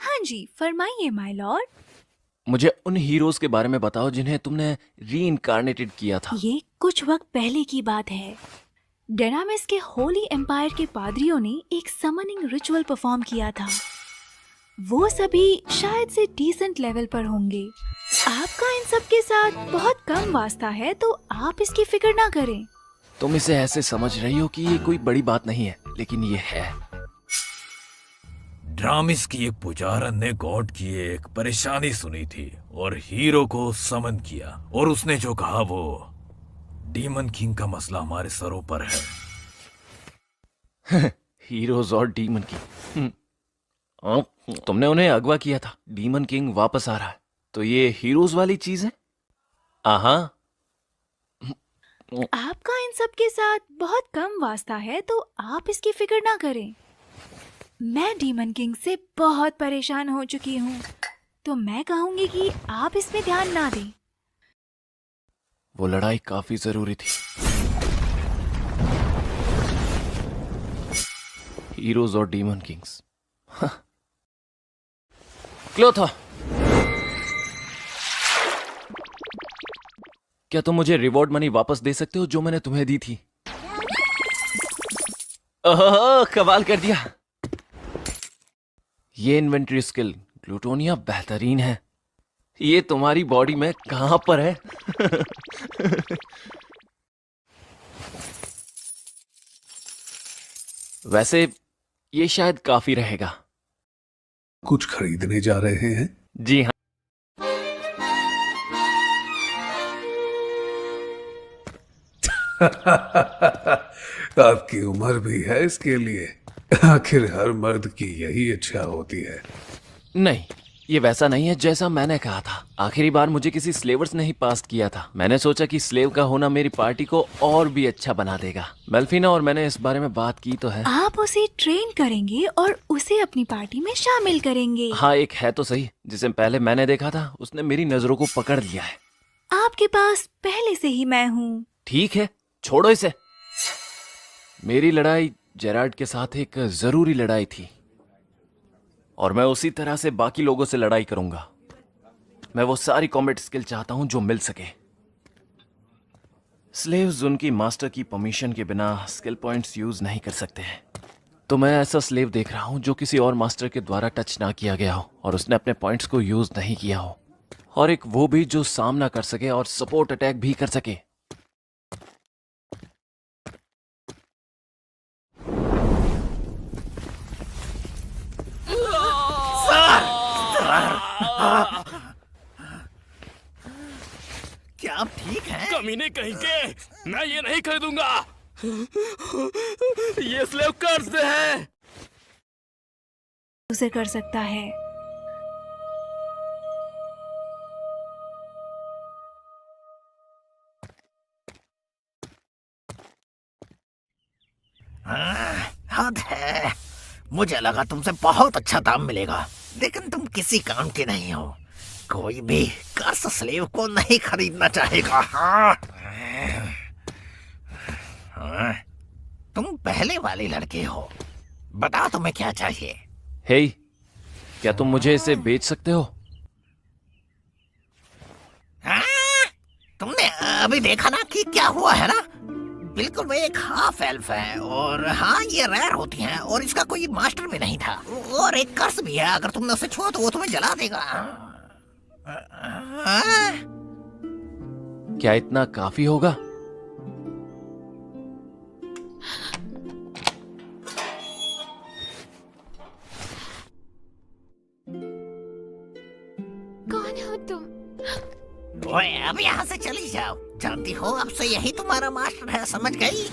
हाँ जी, फरमाइए माय लॉर्ड। मुझे उन हीरोज के बारे में बताओ जिन्हें तुमने रीइंकार्नेटेड किया था। ये कुछ वक्त पहले की बात है। डेनामिस के होली एम्पायर के पादरियों ने एक समनिंग रिचुअल परफॉर्म किया था। वो सभी शायद से डिसेंट लेवल पर होंगे। आपका इन सब के साथ बहुत कम वास्ता है, तो आप इसकी फिक्र ना करें। तुम इसे ऐसे समझ रही हो कि ये कोई बड़ी बात नहीं है, लेकिन ये है। ड्रामिस की एक पुजारन ने गॉड की एक परेशानी सुनी थी और हीरो को समन किया, और उसने जो कहा वो डीमन किंग का मसला हमारे सरों पर है। हीरोज और डीमन किंग। तुमने उन्हें अगवा किया था। डीमन किंग वापस आ रहा है, तो ये हीरोज वाली चीज है। आहा। आपका इन सब के साथ बहुत कम वास्ता है, तो आप इसकी फिक्र ना करें। मैं डीमन किंग से बहुत परेशान हो चुकी हूँ, तो मैं कहूंगी कि आप इसमें ध्यान ना दें। वो लड़ाई काफी जरूरी थी। हीरोज और डीमन किंग्स। क्लोथा, क्या तुम मुझे रिवॉर्ड मनी वापस दे सकते हो जो मैंने तुम्हें दी थी? ओह, कमाल कर दिया। ये इन्वेंटरी स्किल ग्लूटोनिया बेहतरीन है। ये तुम्हारी बॉडी में कहां पर है? वैसे ये शायद काफी रहेगा। कुछ खरीदने जा रहे हैं? जी हाँ। आपकी उम्र भी है इसके लिए। आखिर हर मर्द की यही इच्छा होती है। नहीं, ये वैसा नहीं है जैसा मैंने कहा था। आखिरी बार मुझे किसी स्लेवर्स ने ही पास किया था। मैंने सोचा कि स्लेव का होना मेरी पार्टी को और भी अच्छा बना देगा। मेल्फिना और मैंने इस बारे में बात की तो है। आप उसे ट्रेन करेंगे और उसे अपनी पार्टी में शामिल करेंगे। हाँ, एक है तो सही जिसे पहले मैंने देखा था, उसने मेरी नजरों को पकड़ लिया है। आपके पास पहले से ही मैं हूँ। ठीक है, छोड़ो इसे। मेरी लड़ाई जेरार्ड के साथ एक जरूरी लड़ाई थी और मैं उसी तरह से बाकी लोगों से लड़ाई करूंगा। मैं वो सारी कॉम्बैट स्किल चाहता हूं जो मिल सके। स्लेव्स उनकी मास्टर की परमिशन के बिना स्किल पॉइंट्स यूज नहीं कर सकते हैं। तो मैं ऐसा स्लेव देख रहा हूं जो किसी और मास्टर के द्वारा टच ना किया गया हो और उसने अपने पॉइंट्स को यूज नहीं किया हो, और एक वो भी जो सामना कर सके और सपोर्ट अटैक भी कर सके। क्या आप ठीक हैं? कमीने कहीं के, मैं ये नहीं खरीदूंगा। ये स्लेव कर्ज है। उसे कर सकता है। हद है। मुझे लगा तुमसे बहुत अच्छा दाम मिलेगा, लेकिन तुम किसी काम के नहीं हो। कोई भी कर्स स्लेव को नहीं खरीदना चाहेगा। हाँ? तुम पहले वाले लड़के हो। बताओ तुम्हें क्या चाहिए? हे, क्या तुम मुझे इसे बेच सकते हो? तुमने अभी देखा ना कि क्या हुआ है ना? बिल्कुल, वो एक हाफ एल्फ है और हाँ, ये रेयर होती हैं और इसका कोई मास्टर भी नहीं था और एक कर्स भी है। अगर तुमने उसे छुआ तो वो तुम्हें जला देगा। क्या इतना काफी होगा? कौन हो तुम? ओए, अब यहाँ से चली जाओ। जानती हो, अब से यही तुम्हारा मास्टर है, समझ गई?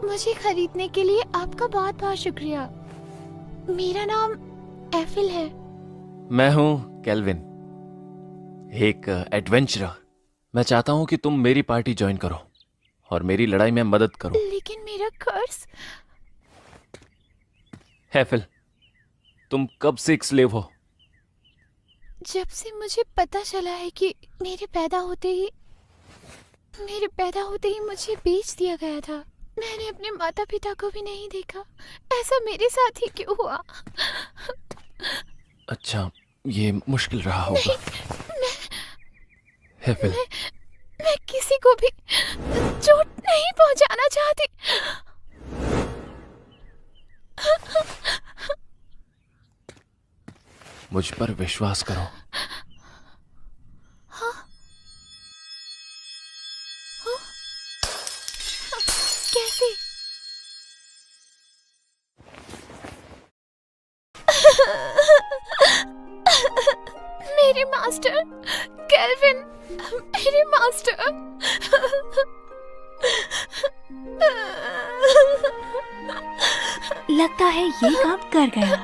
मुझे खरीदने के लिए आपका बहुत बहुत शुक्रिया। मेरा नाम एफिल है। मैं हूं केल्विन, एक एडवेंचरर। मैं चाहता हूं कि तुम मेरी पार्टी ज्वाइन करो और मेरी लड़ाई में मदद करो। लेकिन मेरा कर्ज। एफिल, तुम कब से एक स्लेव हो? जब से मुझे पता चला है कि मेरे पैदा होते ही मुझे बेच दिया गया था। मैंने अपने माता पिता को भी नहीं देखा। ऐसा मेरे साथ ही क्यों हुआ? अच्छा, ये मुश्किल रहा होगा। एफिल, मैं किसी को भी चोट नहीं पहुंचाना चाहती। मुझ पर विश्वास करो। हाँ? हाँ? कैसे? मेरे मास्टर केल्विन, मेरे मास्टर। लगता है ये काम कर गया।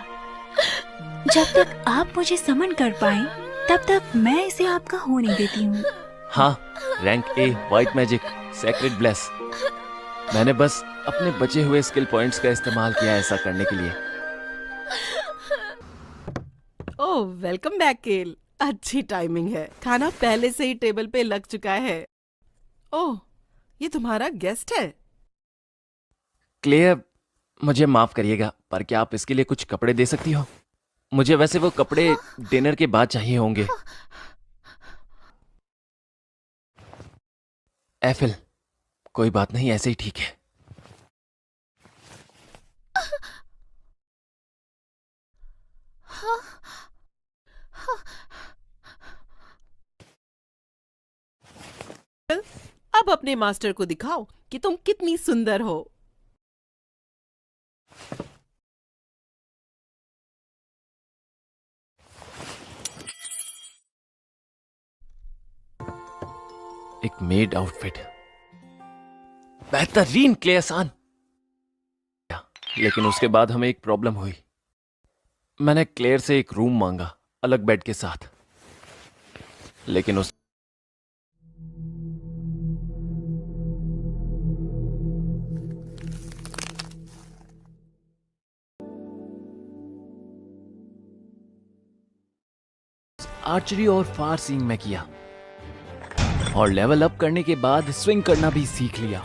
जब तक आप मुझे समन कर पाए, तब तक मैं इसे आपका होने देती हूँ। हाँ, rank A, white magic, sacred bless. मैंने बस अपने बचे हुए स्किल पॉइंट्स का इस्तेमाल किया ऐसा करने के लिए। ओह, वेलकम बैक केल। अच्छी टाइमिंग है, खाना पहले से ही टेबल पे लग चुका है। ओह, ये तुम्हारा गेस्ट है? क्लेयर, मुझे माफ करिएगा, पर क्या आप इसके लिए कुछ कपड़े दे सकती हो? मुझे वैसे वो कपड़े डिनर के बाद चाहिए होंगे। एफिल, कोई बात नहीं, ऐसे ही ठीक है। अब अपने मास्टर को दिखाओ कि तुम कितनी सुंदर हो। एक मेड आउटफिट, बेहतरीन क्ले आसान। लेकिन उसके बाद हमें एक प्रॉब्लम हुई। मैंने क्लेयर से एक रूम मांगा अलग बेड के साथ, लेकिन उस आर्चरी और फार सीइंग में किया और लेवल अप करने के बाद स्विंग करना भी सीख लिया।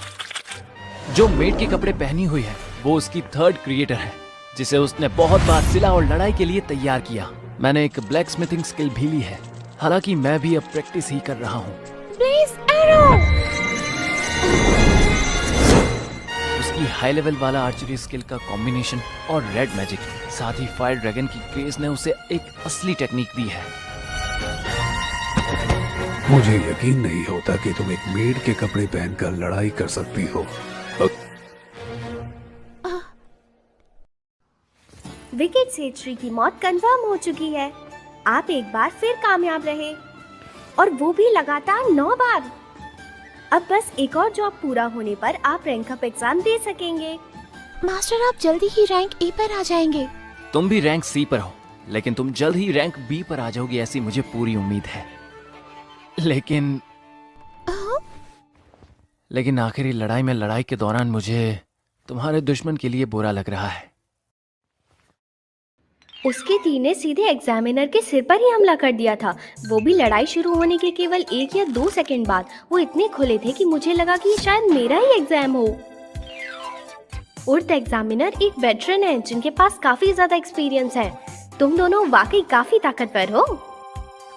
जो मेड के कपड़े पहनी हुई है वो उसकी थर्ड क्रिएटर है, जिसे उसने बहुत बार सिला और लड़ाई के लिए तैयार किया। मैंने एक ब्लैक स्मिथिंग स्किल भी ली है, हालांकि मैं भी अब प्रैक्टिस ही कर रहा हूँ। उसकी हाई लेवल वाला आर्चरी स्किल का कॉम्बिनेशन और रेड मैजिक, साथ ही फायर ड्रैगन की क्रेज ने उसे एक असली टेक्निक दी है। मुझे यकीन नहीं होता कि तुम एक मेड के कपड़े पहनकर लड़ाई कर सकती हो। विकेट सेट्री की मौत कंफर्म हो चुकी है। आप एक बार फिर कामयाब रहे, और वो भी लगातार 9 बार। अब बस एक और जॉब पूरा होने पर आप रैंक अप एग्जाम दे सकेंगे। मास्टर, आप जल्दी ही रैंक ए पर आ जाएंगे। तुम भी रैंक सी पर हो, लेकिन तुम जल्द ही रैंक बी पर आ जाओगी, ऐसी मुझे पूरी उम्मीद है। लेकिन आखिरी लड़ाई के दौरान मुझे तुम्हारे दुश्मन के लिए बुरा लग रहा है। उसके तीर ने सीधे एग्जामिनर के सिर पर ही हमला कर दिया था, वो भी लड़ाई शुरू होने के केवल 1 या 2 सेकंड बाद। वो इतने खुले थे कि मुझे लगा कि शायद मेरा ही एग्जाम हो। उर्द एग्जामिनर एक वेटरन है जिनके पास काफी ज्यादा एक्सपीरियंस है। तुम दोनों वाकई काफी ताकतवर हो।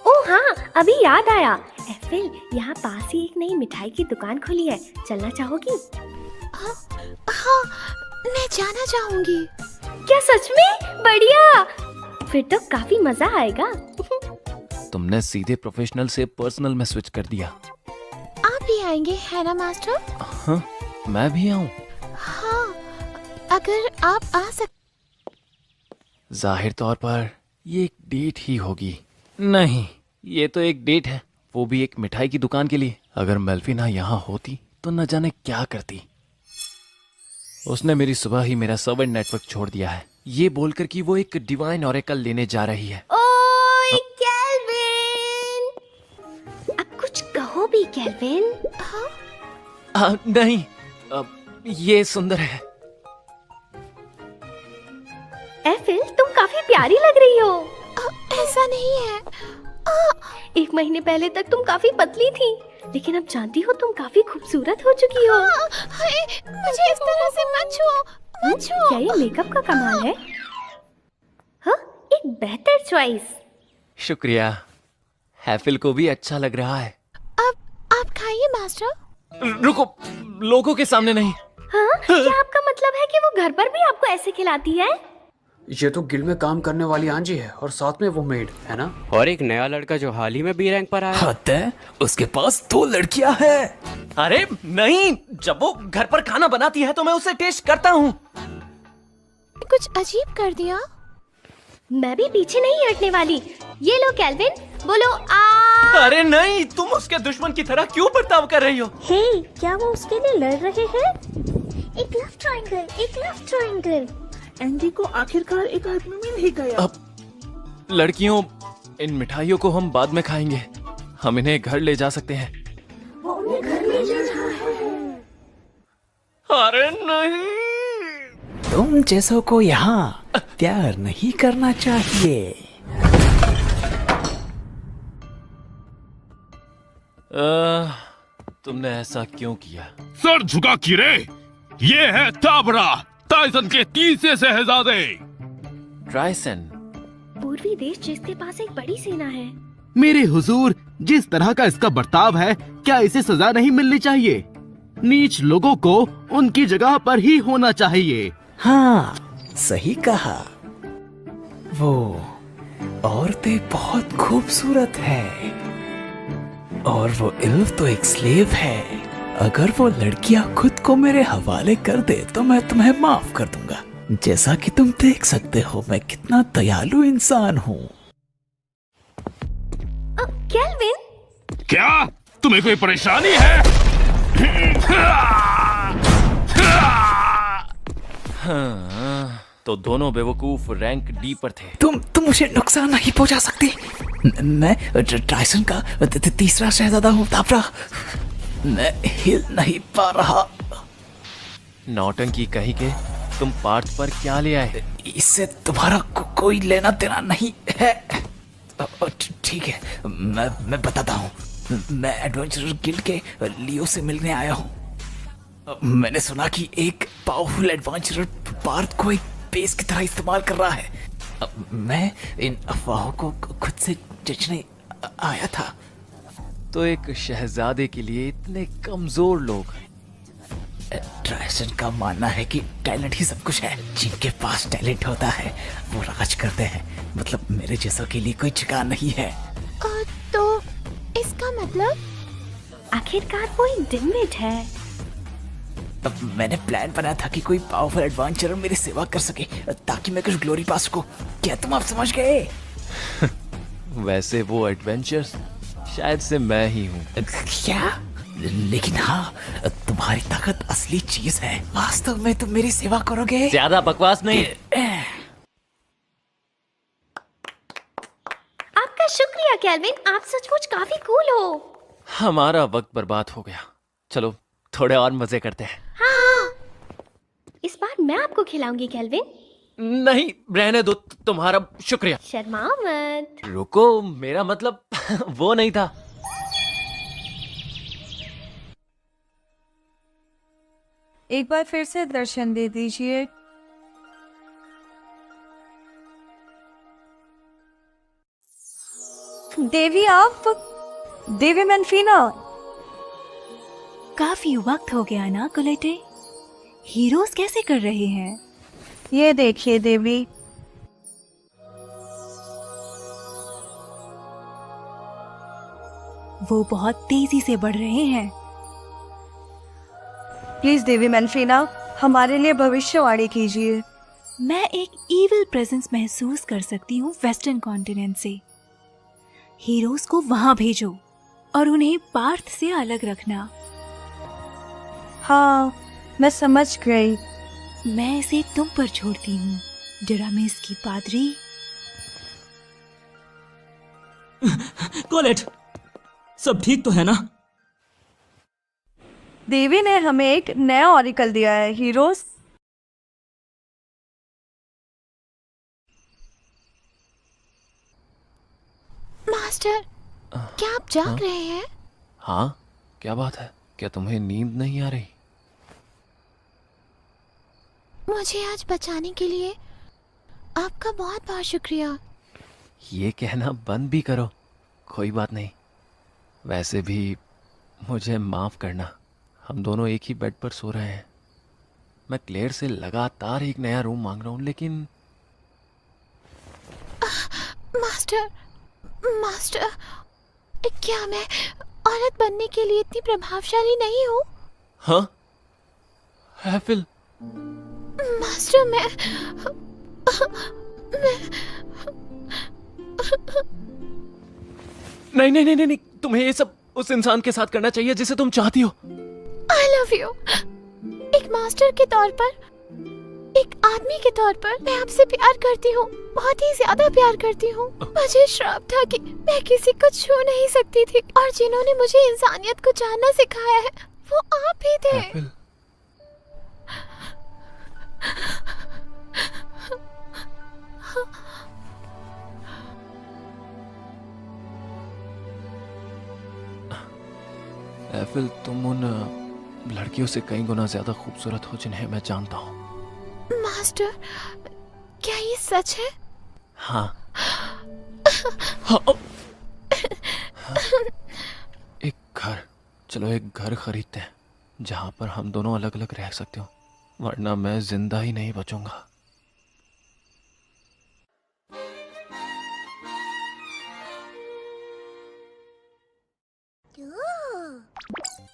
ओह हाँ, अभी याद आया, एफिल, यहाँ पास ही एक नई मिठाई की दुकान खुली है, चलना चाहोगी? हाँ, मैं जाना चाहूंगी। क्या सच में? बढ़िया, फिर तो काफी मजा आएगा। तुमने सीधे प्रोफेशनल से पर्सनल में स्विच कर दिया। आप भी आएंगे है ना मास्टर? हाँ, मैं भी आऊं? हाँ, अगर आप आ जाहिर तौर पर ये एक डेट ही होगी। नहीं, ये तो एक डेट है, वो भी एक मिठाई की दुकान के लिए। अगर मेल्फिना यहाँ होती तो न जाने क्या करती। उसने मेरी सुबह ही मेरा सर्वेंट नेटवर्क छोड़ दिया है, ये बोलकर कि वो एक डिवाइन ऑरेकल लेने जा रही है। ओए केल्विन, अब कुछ कहो भी केल्विन। नहीं, ये सुंदर है। एफिल, तुम काफी प्यारी लग रही हो। ऐसा नहीं है। 1 महीने पहले तक तुम काफी पतली थी, लेकिन अब जानती हो तुम काफी खूबसूरत हो चुकी हो। मुझे इस तरह से मत छुओ। क्या ये मेकअप का कमाल है? हाँ, एक बेहतर चॉइस। शुक्रिया, हैफिल को भी अच्छा लग रहा है। अब आप खाइए मास्टर। रुको, लोगों के सामने नहीं। हाँ, क्या आपका मतलब है कि वो घर पर भी आपको ऐसे खिलाती है? ये तो गिल्ड में काम करने वाली आंजी है और साथ में वो मेड है ना। और एक नया लड़का जो हाल ही में बी रैंक पर आया। हद है, उसके पास 2 लड़कियां हैं। अरे नहीं, जब वो घर पर खाना बनाती है तो मैं उसे टेस्ट करता हूँ। कुछ अजीब कर दिया। मैं भी पीछे नहीं हटने वाली। ये लो केल्विन, बोलो आ। अरे नहीं, तुम उसके दुश्मन की तरह क्यों बर्ताव कर रही हो? हे, क्या वो उसके लिए लड़ रहे हैं? एक लव ट्रायंगल। एंडी को आखिरकार एक आदमी मिल ही गया। अब लड़कियों, इन मिठाइयों को हम बाद में खाएंगे, हम इन्हें घर ले जा सकते हैं। वो उन्हें घर ले जा रहा है। अरे नहीं, तुम जैसों को यहाँ प्यार नहीं करना चाहिए। तुमने ऐसा क्यों किया? सर झुका किरे, ये है ताबरा, टाइसन के 3 शहजादे। ट्राइसन, पूर्वी देश जिसके पास एक बड़ी सेना है। मेरे हुजूर, जिस तरह का इसका बर्ताव है, क्या इसे सजा नहीं मिलनी चाहिए? नीच लोगों को उनकी जगह पर ही होना चाहिए। हाँ, सही कहा। वो औरतें बहुत खूबसूरत है, और वो इल्फ तो एक स्लेव है। अगर वो लड़कियां खुद को मेरे हवाले कर दे तो मैं तुम्हें माफ कर दूंगा। जैसा कि तुम देख सकते हो मैं कितना दयालु इंसान हूँ। केल्विन, क्या तुम्हें कोई परेशानी है? हाँ, तो दोनों बेवकूफ रैंक डी पर थे। तुम मुझे नुकसान नहीं पहुंचा सकती। मैं ट्राइसन का तीसरा शहजादा हूँ तापरा। मैं हिल नहीं पा रहा। नौटंकी कहीं के, तुम पार्ट्स पर क्या ले आए? इससे तुम्हारा कोई लेना देना नहीं है। ठीक है, मैं बताता हूँ। मैं एडवेंचरर गिल्ड के लियो से मिलने आया हूँ। मैंने सुना कि एक पावरफुल एडवेंचरर पार्थ को एक बेस की तरह इस्तेमाल कर रहा है। मैं इन अफवाहों को खुद से जचने आया था। तो एक शहजादे के लिए इतने कमजोर लोग। ट्राइसन का मानना है कि टैलेंट ही सब कुछ है। जिनके पास टैलेंट होता है वो राज करते हैं। मतलब मेरे जैसों के लिए कोई जगह नहीं है। तो इसका मतलब आखिरकार वो एक डिमविट है। अब मैंने प्लान बनाया था कि कोई पावरफुल एडवेंचरर मेरी सेवा कर सके ताकि मैं कुछ ग्लोरी पा सकूं। क्या तुम आप समझ गए? वैसे वो एडवेंचर्स शायद से मैं ही हूँ। क्या? लेकिन हाँ, तुम्हारी ताकत असली चीज है। वास्तव में तुम मेरी सेवा करोगे? ज्यादा बकवास नहीं। आपका शुक्रिया केल्विन, आप सचमुच काफी कूल हो। हमारा वक्त बर्बाद हो गया। चलो थोड़े और मजे करते हैं। हाँ, इस बार मैं आपको खिलाऊंगी केल्विन। नहीं, रहने दो। तुम्हारा शुक्रिया। शर्माओ मत। रुको, मेरा मतलब वो नहीं था। एक बार फिर से दर्शन दे दीजिए। देवी, आप देवी मेल्फीना। काफी वक्त हो गया ना कुलेटे। हीरोज कैसे कर रहे हैं? ये देखिए देवी। वो बहुत तेजी से बढ़ रहे हैं। प्लीज देवी मेल्फीना, हमारे लिए भविष्यवाणी कीजिए। मैं एक इविल प्रेजेंस महसूस कर सकती हूँ वेस्टर्न कॉन्टिनेंट से। हीरोज को वहां भेजो और उन्हें पार्थ से अलग रखना। हाँ, मैं समझ गई। मैं इसे तुम पर छोड़ती हूँ, डिरामिस की पादरी। कोलेट, सब ठीक तो है ना? देवी ने हमें एक नया ऑरिकल दिया है हीरोज। मास्टर, क्या आप जाग रहे हैं? हाँ, क्या बात है? क्या तुम्हें नींद नहीं आ रही? मुझे आज बचाने के लिए आपका बहुत बहुत शुक्रिया। ये कहना बंद भी करो। कोई बात नहीं। वैसे भी मुझे माफ करना। हम दोनों एक ही बेड पर सो रहे हैं। मैं क्लेयर से लगातार एक नया रूम मांग रहा हूँ, लेकिन मास्टर, क्या मैं औरत बनने के लिए इतनी प्रभावशाली नहीं हूँ? हाँ हैफिल। मास्टर, मैं नहीं, तुम्हें ये सब उस इंसान के साथ करना चाहिए जिसे तुम चाहती हो। I love you। एक मास्टर के तौर पर, एक आदमी के तौर पर मैं आपसे प्यार करती हूँ, बहुत ही ज्यादा प्यार करती हूँ। मुझे श्राप था कि मैं किसी को छू नहीं सकती थी, और जिन्होंने मुझे इंसानियत को जानना सिखाया है वो आप ही थे। एफिल, तुम उन लड़कियों से कई गुना ज्यादा खूबसूरत हो जिन्हें मैं जानता हूँ। मास्टर, क्या ये सच है? हाँ। एक घर, चलो एक घर खरीदते हैं जहाँ पर हम दोनों अलग अलग रह सकते हो, वरना मैं जिंदा ही नहीं बचूंगा।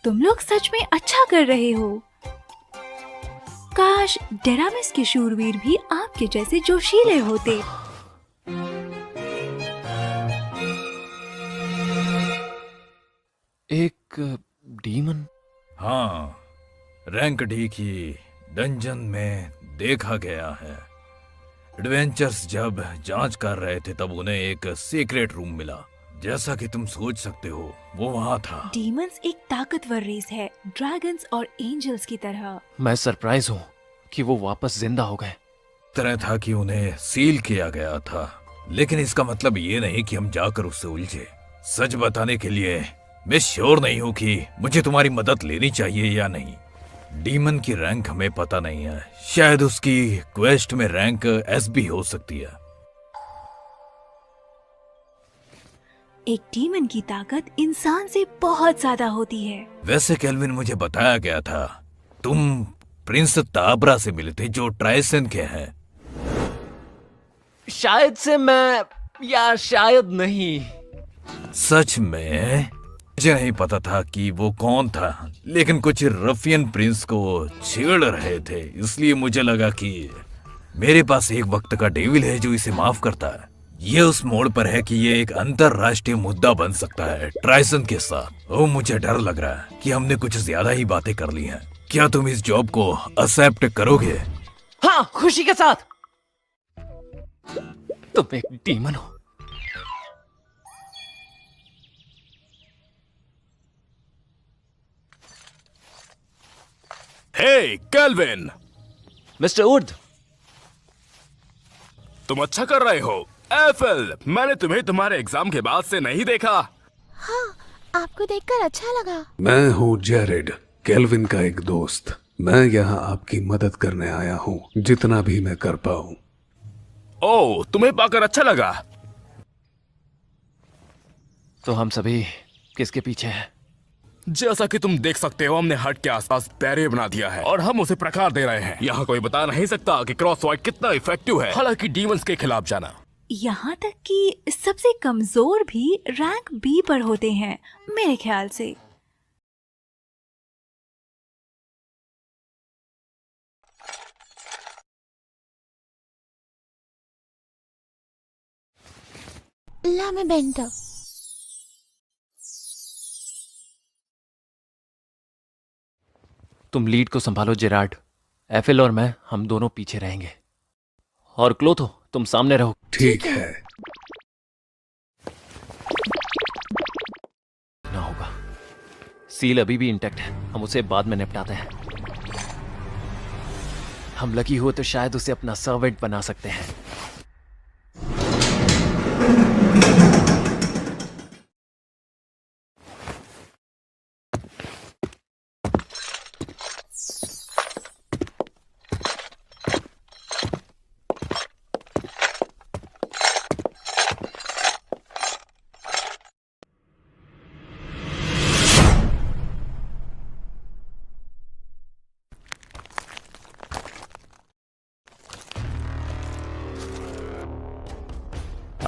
तुम लोग सच में अच्छा कर रहे हो। काश डेरामिस के शूरवीर भी आपके जैसे जोशीले होते। एक डीमन? हाँ, रैंक डी की डंजन में देखा गया है। एडवेंचर्स जब जांच कर रहे थे तब उन्हें एक सीक्रेट रूम मिला। जैसा कि तुम सोच सकते हो वो वहाँ था। डीमंस एक ताकतवर रेस है, ड्रैगन्स और एंजल्स की तरह। मैं सरप्राइज हूँ कि वो वापस जिंदा हो गए। तरह था कि उन्हें सील किया गया था, लेकिन इसका मतलब ये नहीं कि हम जाकर उससे उलझे। सच बताने के लिए मैं श्योर नहीं हूँ कि मुझे तुम्हारी मदद लेनी चाहिए या नहीं। डीमन की रैंक हमें पता नहीं है, शायद उसकी क्वेस्ट में रैंक एस भी हो सकती है। एक डीमन की ताकत इंसान से बहुत ज्यादा होती है। वैसे केल्विन, मुझे बताया गया था तुम प्रिंस ताबरा से मिले थे जो ट्राइसन के हैं। शायद से मैं, या शायद नहीं। सच में मुझे नहीं पता था कि वो कौन था, लेकिन कुछ रफियन प्रिंस को छेड़ रहे थे, इसलिए मुझे लगा कि मेरे पास एक वक्त का डेविल है जो इसे माफ करता है। ये उस मोड़ पर है कि ये एक अंतरराष्ट्रीय मुद्दा बन सकता है ट्राइसन के साथ। ओ, मुझे डर लग रहा है कि हमने कुछ ज्यादा ही बातें कर ली हैं। क्या तुम इस जॉब को एक्सेप्ट करोगे? हाँ, खुशी के साथ। तुम एक डीमन हो। हे केल्विन। मिस्टर वुड, तुम अच्छा कर रहे हो। एफएल, मैंने तुम्हें तुम्हारे एग्जाम के बाद से नहीं देखा। हाँ, आपको देखकर अच्छा लगा। मैं हूँ जेरेड, केल्विन का एक दोस्त। मैं यहाँ आपकी मदद करने आया हूँ, जितना भी मैं कर पाऊँ। ओह, तुम्हें पाकर अच्छा लगा। तो हम सभी किसके पीछे हैं? जैसा कि तुम देख सकते हो, हमने हट के आसपास बैरियर बना दिया है और हम उसे प्रकार दे रहे हैं। यहाँ कोई बता नहीं सकता कि क्रॉस वाइड कितना इफेक्टिव है, हालांकि डीमंस के खिलाफ जाना। यहाँ तक कि सबसे कमजोर भी रैंक बी पर होते हैं मेरे ख्याल से। ला मैं बेंटा। तुम लीड को संभालो जेरार्ड। एफिल और मैं, हम दोनों पीछे रहेंगे। और क्लोथो, तुम सामने रहो। ठीक है। ना होगा। सील अभी भी इंटैक्ट है, हम उसे बाद में निपटाते हैं। हम लकी हुए तो शायद उसे अपना सर्वेंट बना सकते हैं।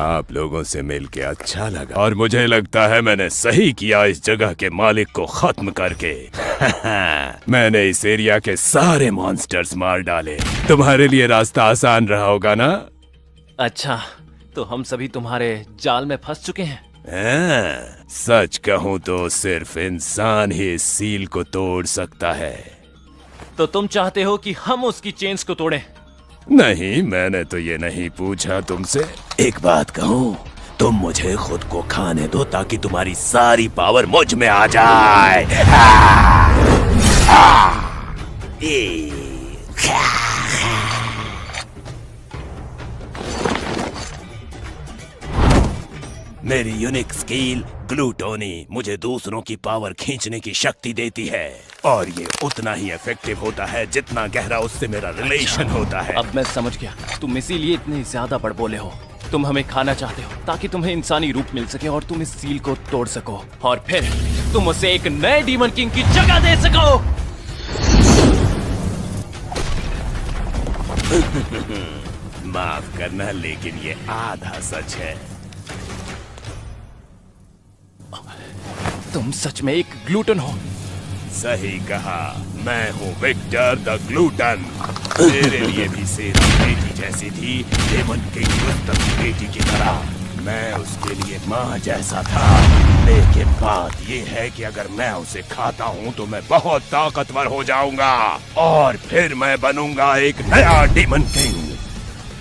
आप लोगों से मिलके अच्छा लगा और मुझे लगता है मैंने सही किया इस जगह के मालिक को खत्म करके। मैंने इस एरिया के सारे मॉन्स्टर्स मार डाले। तुम्हारे लिए रास्ता आसान रहा होगा ना? अच्छा, तो हम सभी तुम्हारे जाल में फंस चुके हैं। सच कहूं तो सिर्फ इंसान ही इस सील को तोड़ सकता है। तो तुम चाहते हो कि हम उसकी चेन्स को तोड़ें? नहीं, मैंने तो ये नहीं पूछा तुमसे। एक बात कहूं, तुम मुझे खुद को खाने दो ताकि तुम्हारी सारी पावर मुझ में आ जाए। मेरी यूनिक स्किल ग्लूटोनी मुझे दूसरों की पावर खींचने की शक्ति देती है और ये उतना ही इफेक्टिव होता है जितना गहरा उससे मेरा रिलेशन होता है। अब मैं समझ गया, तुम इसीलिए इतने ज्यादा बड़बोले हो। तुम हमें खाना चाहते हो ताकि तुम्हें इंसानी रूप मिल सके और तुम इस सील को तोड़ सको और फिर तुम उसे एक नए डीमन किंग की जगह दे सको। माफ करना, लेकिन ये आधा सच है। तुम सच में एक ग्लूटन हो। सही कहा, मैं हूँ विक्टर द ग्लूटन। मेरे लिए भी सेना बेटी जैसी थी, डेमन किंग रुस्तम की बेटी की तरह। मैं उसके लिए माँ जैसा था, लेकिन बात ये है कि अगर मैं उसे खाता हूँ तो मैं बहुत ताकतवर हो जाऊंगा और फिर मैं बनूंगा एक नया डेमन किंग।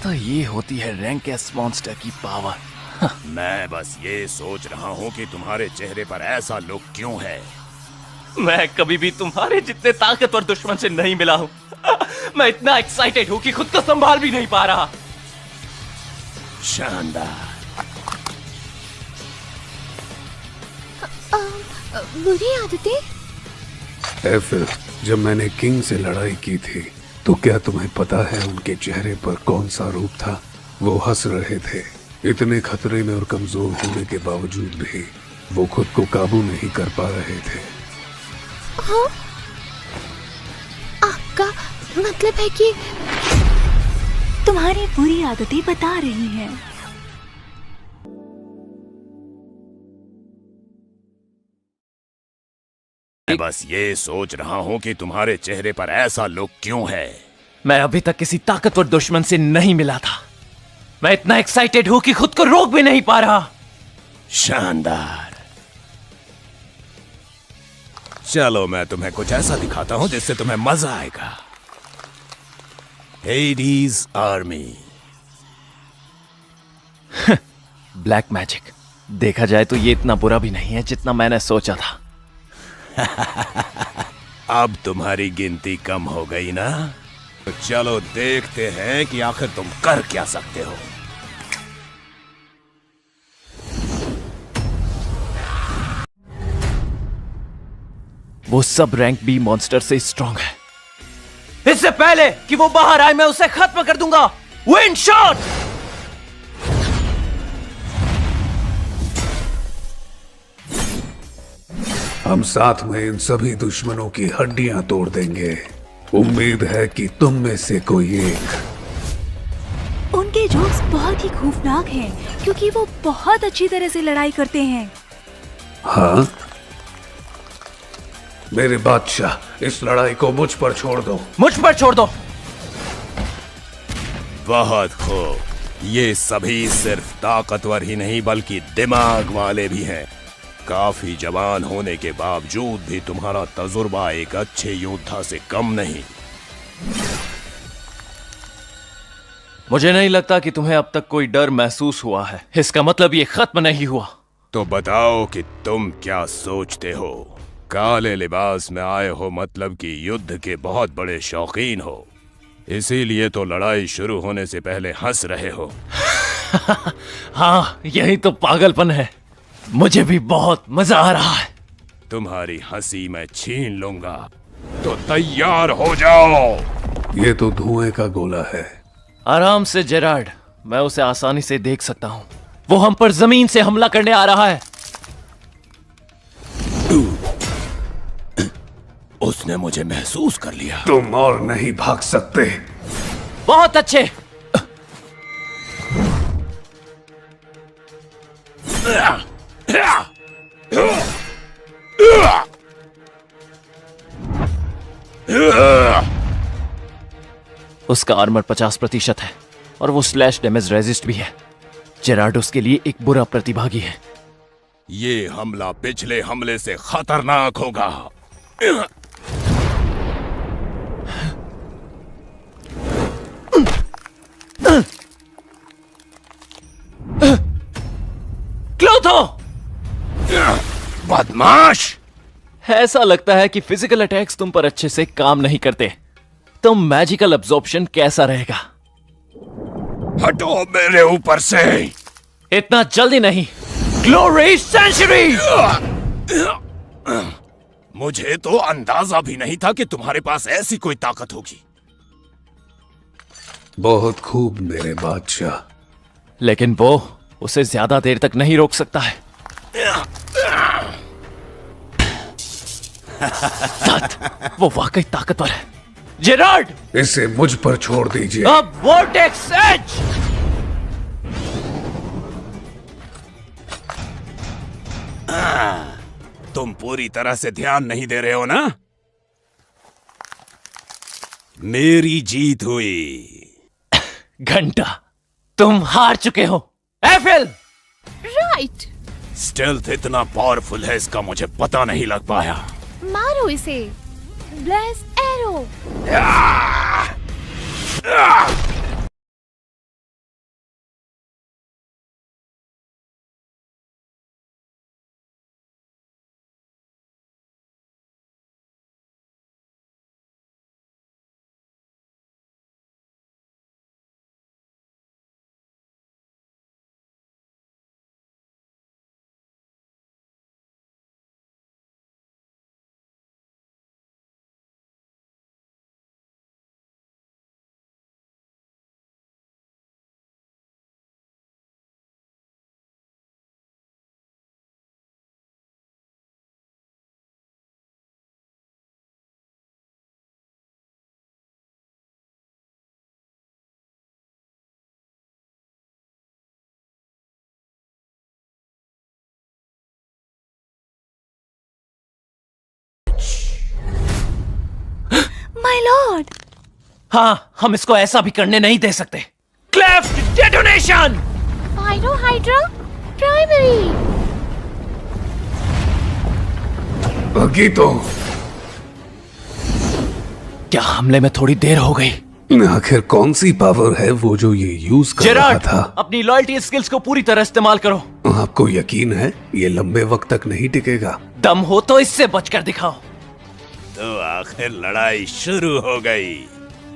तो ये होती है रैंक एस मॉन्स्टर की पावर। मैं बस ये सोच रहा हूँ कि तुम्हारे चेहरे पर ऐसा लुक क्यों है। मैं कभी भी तुम्हारे जितने ताकतवर दुश्मन से नहीं मिला हूँ। मैं इतना एक्साइटेड हूँ कि खुद को संभाल भी नहीं पा रहा। शानदार। बुरी आदतें? एफिल, जब मैंने किंग से लड़ाई की थी तो क्या तुम्हें पता है उनके चेहरे पर कौन सा रूप था? वो हंस रहे थे। इतने खतरे में और कमजोर होने के बावजूद भी वो खुद को काबू नहीं कर पा रहे थे। हाँ? आपका मतलब है कि तुम्हारी बुरी आदतें बता रही हैं। मैं बस ये सोच रहा हूँ कि तुम्हारे चेहरे पर ऐसा लुक क्यों है। मैं अभी तक किसी ताकतवर दुश्मन से नहीं मिला था। मैं इतना एक्साइटेड हूँ कि खुद को रोक भी नहीं पा रहा। शानदार। चलो मैं तुम्हें कुछ ऐसा दिखाता हूँ जिससे तुम्हें मजा आएगा। Hades army. Black magic. देखा जाए तो ये इतना बुरा भी नहीं है जितना मैंने सोचा था। अब तुम्हारी गिनती कम हो गई ना? तो चलो देखते हैं कि आखिर तुम कर क्या सकते हो। वो सब रैंक बी मॉन्स्टर से स्ट्रांग है। इससे पहले कि वो बाहर आए मैं उसे खत्म कर दूंगा। Wind shot. हम साथ में इन सभी दुश्मनों की हड्डियां तोड़ देंगे। उम्मीद है कि तुम में से कोई एक। उनके जोक्स बहुत ही खौफनाक हैं क्योंकि वो बहुत अच्छी तरह से लड़ाई करते हैं। हाँ? मेरे बादशाह, इस लड़ाई को मुझ पर छोड़ दो। मुझ पर छोड़ दो। बहुत खूब। ये सभी सिर्फ ताकतवर ही नहीं बल्कि दिमाग वाले भी हैं। काफी जवान होने के बावजूद भी तुम्हारा तजुर्बा एक अच्छे योद्धा से कम नहीं। मुझे नहीं लगता कि तुम्हें अब तक कोई डर महसूस हुआ है। इसका मतलब ये खत्म नहीं हुआ। तो बताओ कि तुम क्या सोचते हो। काले लिबास में आए हो मतलब कि युद्ध के बहुत बड़े शौकीन हो, इसीलिए तो लड़ाई शुरू होने से पहले हंस रहे हो। हाँ, यही तो पागलपन है। मुझे भी बहुत मजा आ रहा है। तुम्हारी हंसी मैं छीन लूंगा, तो तैयार हो जाओ। ये तो धुएं का गोला है। आराम से जेरार्ड, मैं उसे आसानी से देख सकता हूँ। वो हम पर जमीन से हमला करने आ रहा है। उसने मुझे महसूस कर लिया। तुम और नहीं भाग सकते। बहुत अच्छे। उसका आर्मर 50% है और वो स्लैश डैमेज रेजिस्ट भी है। जेरार्ड उसके लिए एक बुरा प्रतिभागी है। ये हमला पिछले हमले से खतरनाक होगा। क्लोथो! बदमाश! ऐसा लगता है कि फिजिकल अटैक्स तुम पर अच्छे से काम नहीं करते। तो मैजिकल अब्जॉर्प्शन कैसा रहेगा? हटो मेरे ऊपर से। इतना जल्दी नहीं। Glory century! मुझे तो अंदाजा भी नहीं था कि तुम्हारे पास ऐसी कोई ताकत होगी। बहुत खूब मेरे बादशाह। लेकिन वो उसे ज्यादा देर तक नहीं रोक सकता है। वो वाकई ताकतवर है। जेरार्ड! इसे मुझ पर छोड़ दीजिए। अब वोर्टेक्स एज! तुम पूरी तरह से ध्यान नहीं दे रहे हो ना? मेरी जीत हुई। घंटा, तुम हार चुके हो। एफिल! राइट। स्टेल्थ इतना पावरफुल है, इसका मुझे पता नहीं लग पाया। मारो इसे। Bless arrow. My lord. हाँ, हम इसको ऐसा भी करने नहीं दे सकते। Cleft detonation! Pyro hydra primary. अगीतो, क्या हमले में थोड़ी देर हो गई? आखिर कौन सी पावर है वो जो ये यूज कर रहा जेरार्ड, था? अपनी लॉयल्टी स्किल्स को पूरी तरह इस्तेमाल करो। आपको यकीन है ये लंबे वक्त तक नहीं टिकेगा? दम हो तो इससे बचकर दिखाओ। तो आखिर लड़ाई शुरू हो गई।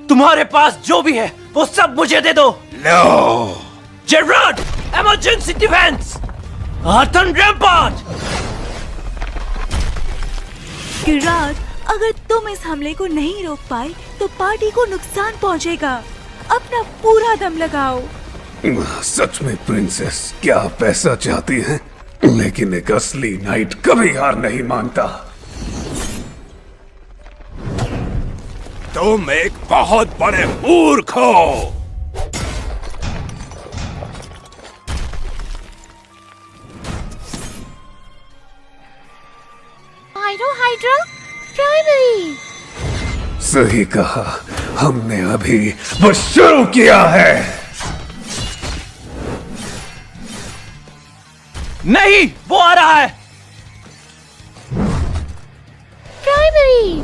तुम्हारे पास जो भी है वो सब मुझे दे दो। लो जेरार्ड, इमरजेंसी डिफेंस, आर्थन रैम्पार्ट। जेरार्ड, अगर तुम इस हमले को नहीं रोक पाए तो पार्टी को नुकसान पहुंचेगा। अपना पूरा दम लगाओ। सच में प्रिंसेस, क्या आप ऐसा चाहती हैं? लेकिन एक असली नाइट कभी हार नहीं मानता। तुम एक बहुत बड़े मूर्ख हो। फाइरो हाइड्रा प्राइमरी। सही कहा, हमने अभी बस शुरू किया है। नहीं, वो आ रहा है। प्राइमरी।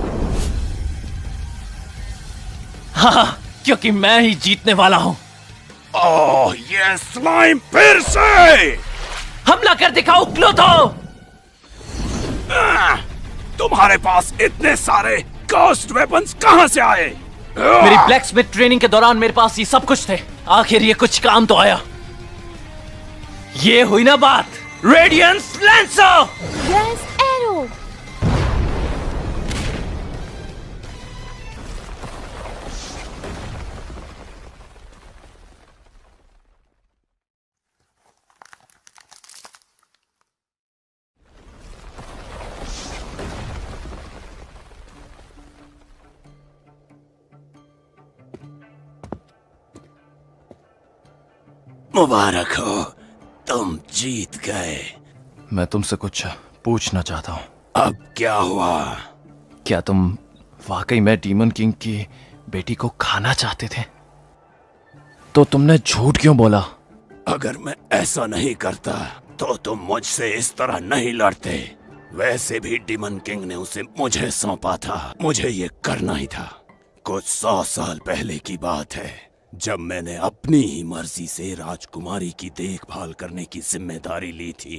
हाँ, क्योंकि मैं ही जीतने वाला हूँ। ओह, ये स्लाइम फिर से! हमला कर दिखाओ क्लोथो। तुम्हारे पास इतने सारे कास्ट वेपन्स कहां से आए? मेरी ब्लैकस्मिथ ट्रेनिंग के दौरान मेरे पास ये सब कुछ थे। आखिर ये कुछ काम तो आया। ये हुई ना बात। Radiance lancer. Bless arrow. मुबारक हो, तुम जीत गए। मैं तुमसे कुछ पूछना चाहता हूँ। अब क्या हुआ? क्या तुम वाकई में डीमन किंग की बेटी को खाना चाहते थे? तो तुमने झूठ क्यों बोला? अगर मैं ऐसा नहीं करता तो तुम मुझसे इस तरह नहीं लड़ते। वैसे भी डीमन किंग ने उसे मुझे सौंपा था। मुझे ये करना ही था। कुछ 100 साल पहले की बात है, जब मैंने अपनी ही मर्जी से राजकुमारी की देखभाल करने की जिम्मेदारी ली थी।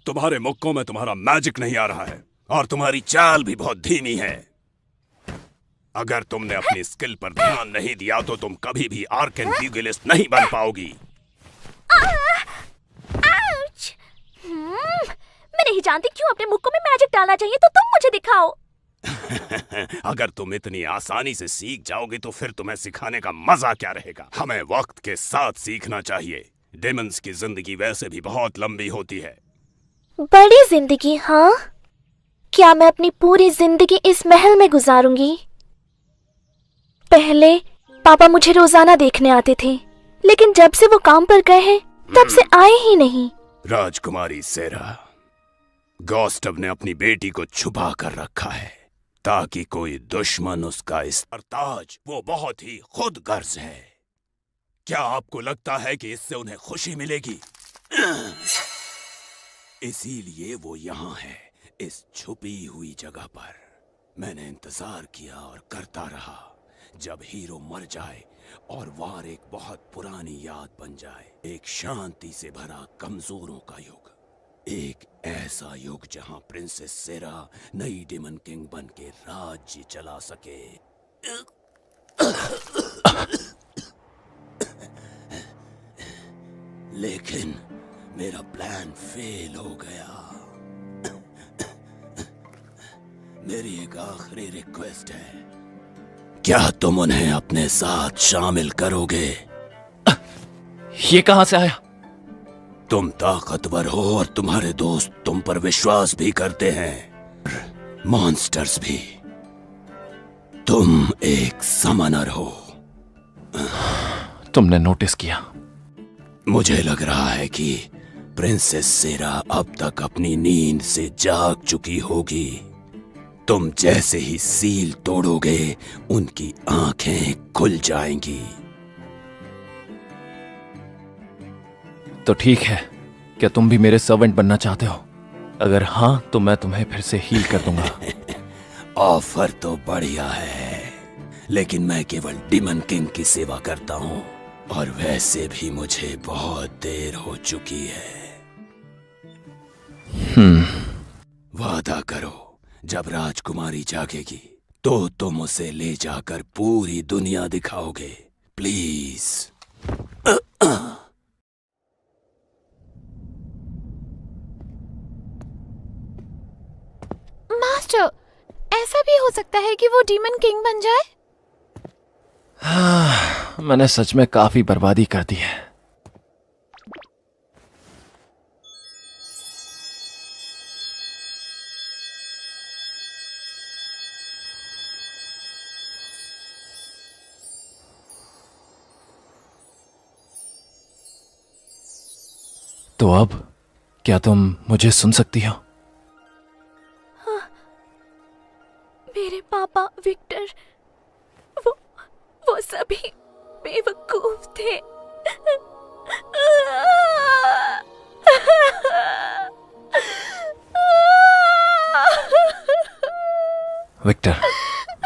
तुम्हारे मुक्कों में तुम्हारा मैजिक नहीं आ रहा है और तुम्हारी चाल भी बहुत धीमी है। अगर तुमने अपनी स्किल पर ध्यान नहीं दिया तो तुम कभी भी आर्कन ड्यूलिस्ट नहीं बन पाओगी। मैं नहीं जानती क्यों अपने मुक्कों में मैजिक डालना चाहिए, तो तुम मुझे दिखाओ। अगर तुम इतनी आसानी से सीख जाओगे तो फिर तुम्हें सिखाने का मजा क्या रहेगा? हमें वक्त के साथ सीखना चाहिए। डेमन्स की जिंदगी वैसे भी बहुत लंबी होती है। बड़ी जिंदगी? हाँ, क्या मैं अपनी पूरी जिंदगी इस महल में गुजारूंगी? पहले पापा मुझे रोजाना देखने आते थे, लेकिन जब से वो काम पर गए हैं तब से आए ही नहीं। राजकुमारी सेरा, गॉस्टव ने अपनी बेटी को छुपा कर रखा है ताकि कोई दुश्मन उसका ताज वो बहुत ही खुदगर्ज है। क्या आपको लगता है कि इससे उन्हें खुशी मिलेगी? इसीलिए वो यहाँ है, इस छुपी हुई जगह पर। मैंने इंतजार किया और करता रहा जब हीरो मर जाए और वार एक बहुत पुरानी याद बन जाए। एक शांति से भरा कमजोरों का युग, एक ऐसा युग जहां प्रिंसेस सेरा नई डेमन किंग बन के राज्य चला सके। लेकिन मेरा प्लान फेल हो गया। मेरी एक आखिरी रिक्वेस्ट है, क्या तुम उन्हें अपने साथ शामिल करोगे? ये कहां से आया? तुम ताकतवर हो और तुम्हारे दोस्त तुम पर विश्वास भी करते हैं, मॉन्स्टर्स भी। तुम एक समनर हो। तुमने नोटिस किया? मुझे लग रहा है कि प्रिंसेस सेरा अब तक अपनी नींद से जाग चुकी होगी। तुम जैसे ही सील तोड़ोगे उनकी आंखें खुल जाएंगी। तो ठीक है, क्या तुम भी मेरे सर्वेंट बनना चाहते हो? अगर हाँ तो मैं तुम्हें फिर से हील कर दूंगा। ऑफर तो बढ़िया है, लेकिन मैं केवल डेमन किंग की सेवा करता हूँ और वैसे भी मुझे बहुत देर हो चुकी है। वादा करो, जब राजकुमारी जागेगी तो तुम उसे ले जाकर पूरी दुनिया दिखाओगे, प्लीज। मास्टर, ऐसा भी हो सकता है कि वो डीमन किंग बन जाए? मैंने सच में काफी बर्बादी कर दी है। तो अब क्या तुम मुझे सुन सकती हो? हाँ, मेरे पापा विक्टर, वो सभी बेवकूफ थे। विक्टर,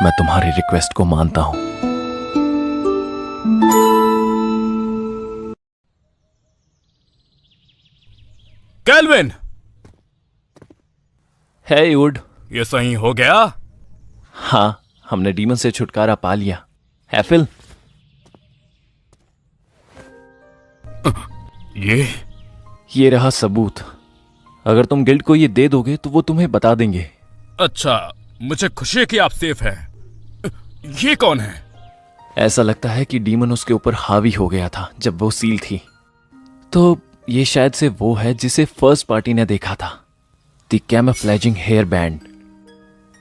मैं तुम्हारी रिक्वेस्ट को मानता हूं। कैल्विन! हे वुड, ये सही हो गया? हाँ, हमने डीमन से छुटकारा पा लिया। है फिल? ये रहा सबूत। अगर तुम गिल्ड को ये दे दोगे तो वो तुम्हें बता देंगे। अच्छा, मुझे खुशी है कि आप सेफ हैं। ये कौन है? ऐसा लगता है कि डीमन उसके ऊपर हावी हो गया था जब वो सील थी। तो ये शायद से वो है जिसे फर्स्ट पार्टी ने देखा था, द कैमोफ्लेजिंग हेयर बैंड।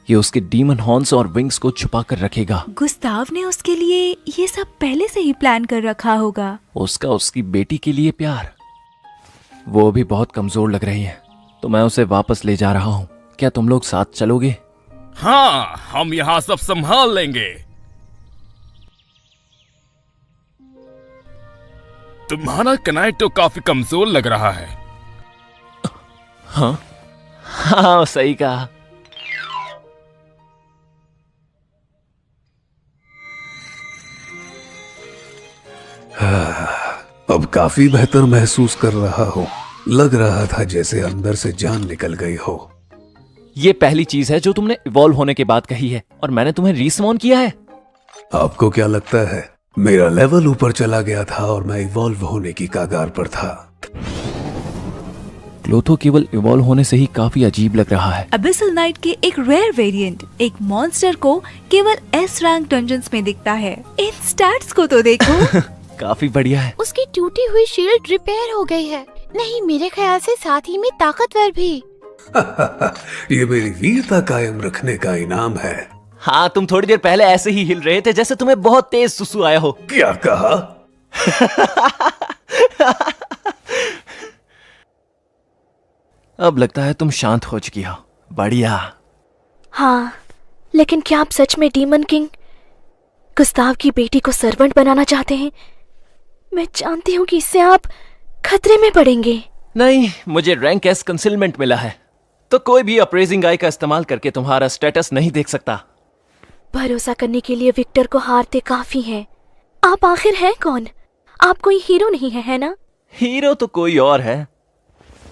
ये उसके डीमन हॉर्न्स और विंग्स को छुपा कर रखेगा। गुस्ताव ने उसके लिए ये सब पहले से ही प्लान कर रखा होगा। उसका उसकी बेटी के लिए प्यार। वो भी बहुत कमजोर लग रही है, तो मैं उसे वापस ले जा रहा हूँ। क्या तुम लोग साथ चलोगे? हाँ, हम यहाँ सब संभाल लेंगे। तुम्हारा कनाई तो काफी कमजोर लग रहा है। हाँ हाँ, सही कहा। अब काफी बेहतर महसूस कर रहा हूँ। लग रहा था जैसे अंदर से जान निकल गई हो। ये पहली चीज है जो तुमने इवॉल्व होने के बाद कही है, और मैंने तुम्हें रीस्पॉन किया है। आपको क्या लगता है मेरा लेवल ऊपर चला गया था और मैं इवॉल्व होने की कगार पर था? क्लोथो केवल इवॉल्व होने से ही काफी अजीब लग रहा है। अबिसल नाइट के एक रेयर वेरिएंट, एक मॉन्स्टर को केवल एस रैंक डंजन्स में दिखता है। इन स्टैट्स को तो देखो। काफी बढ़िया है। उसकी टूटी हुई शील्ड रिपेयर हो गई है। नहीं, मेरे ख्याल से साथ ही में ताकतवर भी। ये मेरी वीरता कायम रखने का इनाम है। हाँ, तुम थोड़ी देर पहले ऐसे ही हिल रहे थे जैसे तुम्हें बहुत तेज सुसु आया हो। क्या कहा? अब लगता है तुम शांत हो चुकी हो। बढ़िया। हाँ, लेकिन क्या आप सच में डीमन किंग गुस्ताव की बेटी को सर्वेंट बनाना चाहते हैं? मैं जानती हूँ कि इससे आप खतरे में पड़ेंगे। नहीं, मुझे रैंक एस कंसीलमेंट मिला है, तो कोई भी अप्रेजिंग आई का इस्तेमाल करके तुम्हारा स्टेटस नहीं देख सकता। भरोसा करने के लिए विक्टर को हारते काफी है। आप आखिर हैं कौन? आप कोई हीरो नहीं है ना? हीरो तो कोई और है।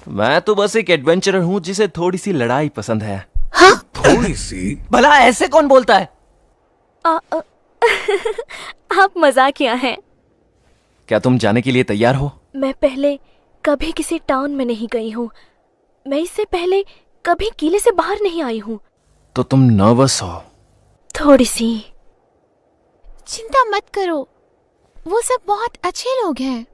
मैं तो बस एक एडवेंचरर हूँ जिसे थोड़ी सी लड़ाई पसंद है। हाँ? थोड़ी सी? भला ऐसे कौन बोलता है? आप मजाकिया हैं। क्या तुम जाने के लिए तैयार हो? मैं पहले कभी किसी टाउन में नहीं गई हूँ। मैं इससे पहले कभी किले से बाहर नहीं आई हूँ। तो तुम नर्वस हो? थोड़ी सी। चिंता मत करो, वो सब बहुत अच्छे लोग हैं।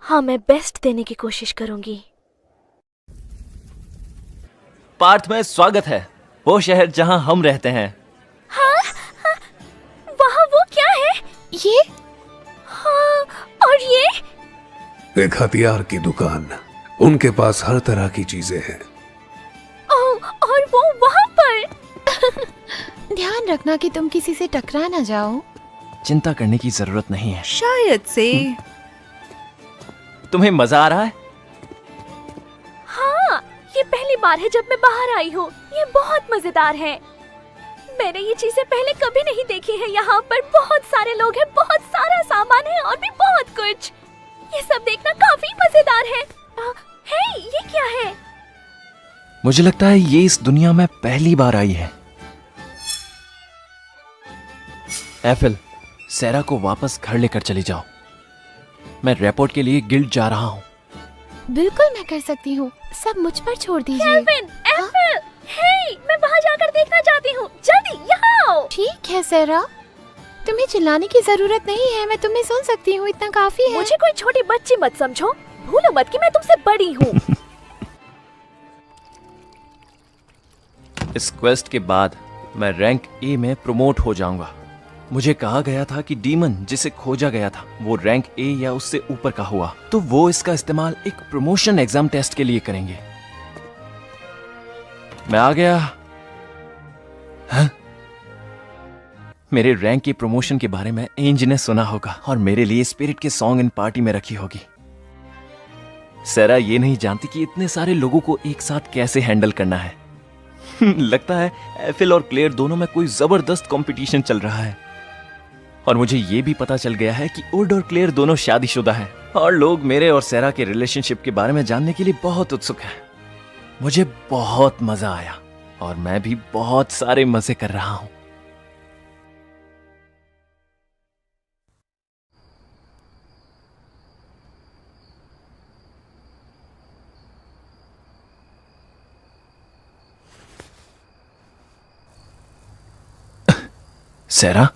हाँ, मैं बेस्ट देने की कोशिश करूंगी। पार्थ में स्वागत है, वो शहर जहाँ हम रहते हैं। हाँ, हाँ, वहाँ वो क्या है? ये? हाँ, और ये? एक हथियार की दुकान। उनके पास हर तरह की चीजें हैं। और वो वहाँ पर। ध्यान रखना कि तुम किसी से टकरा ना जाओ। चिंता करने की जरूरत नहीं है। शायद से। तुम्हें मजा आ रहा है? हाँ, ये पहली बार है जब मैं बाहर आई हूँ। ये बहुत मजेदार है। मैंने ये चीजें पहले कभी नहीं देखी है। यहाँ पर बहुत सारे लोग हैं, बहुत सारा सामान है और भी बहुत कुछ। ये सब देखना काफी मजेदार है। हे, ये क्या है? मुझे लगता है ये इस दुनिया में पहली बार आई है। एफिल, सेरा को वापस घर लेकर चली जाओ। मैं रिपोर्ट के लिए गिल्ड जा रहा हूँ। बिल्कुल मैं कर सकती हूँ, सब मुझ पर छोड़ दीजिए। केल्विन, एफिल, हे, मैं वहाँ जाकर देखना चाहती हूँ। जल्दी यहाँ आओ। ठीक है सेरा, तुम्हें चिल्लाने की जरूरत नहीं है, मैं तुम्हें सुन सकती हूँ, इतना काफी है। मुझे कोई छोटी बच्ची मत समझो। भूलो मत कि मैं तुमसे बड़ी हूँ। इस क्वेस्ट के बाद मैं रैंक ए में प्रमोट हो जाऊंगा। मुझे कहा गया था कि डीमन जिसे खोजा गया था वो रैंक ए या उससे ऊपर का हुआ तो वो इसका इस्तेमाल एक प्रमोशन एग्जाम टेस्ट के लिए करेंगे। मैं आ गया। हाँ? मेरे रैंक की प्रमोशन के बारे में एंज ने सुना होगा और मेरे लिए स्पिरिट के सॉन्ग इन पार्टी में रखी होगी। सेरा ये नहीं जानती कि इतने सारे लोगों को एक साथ कैसे हैंडल करना है। लगता है एफिल और क्लेयर दोनों में कोई जबरदस्त कंपटीशन चल रहा है। और मुझे ये भी पता चल गया है कि उड और क्लेयर दोनों शादीशुदा हैं और लोग मेरे और सेरा के रिलेशनशिप के बारे में जानने के लिए बहुत उत्सुक हैं। मुझे बहुत मजा आया और मैं भी बहुत सारे मजे कर रहा हूं। सेरा,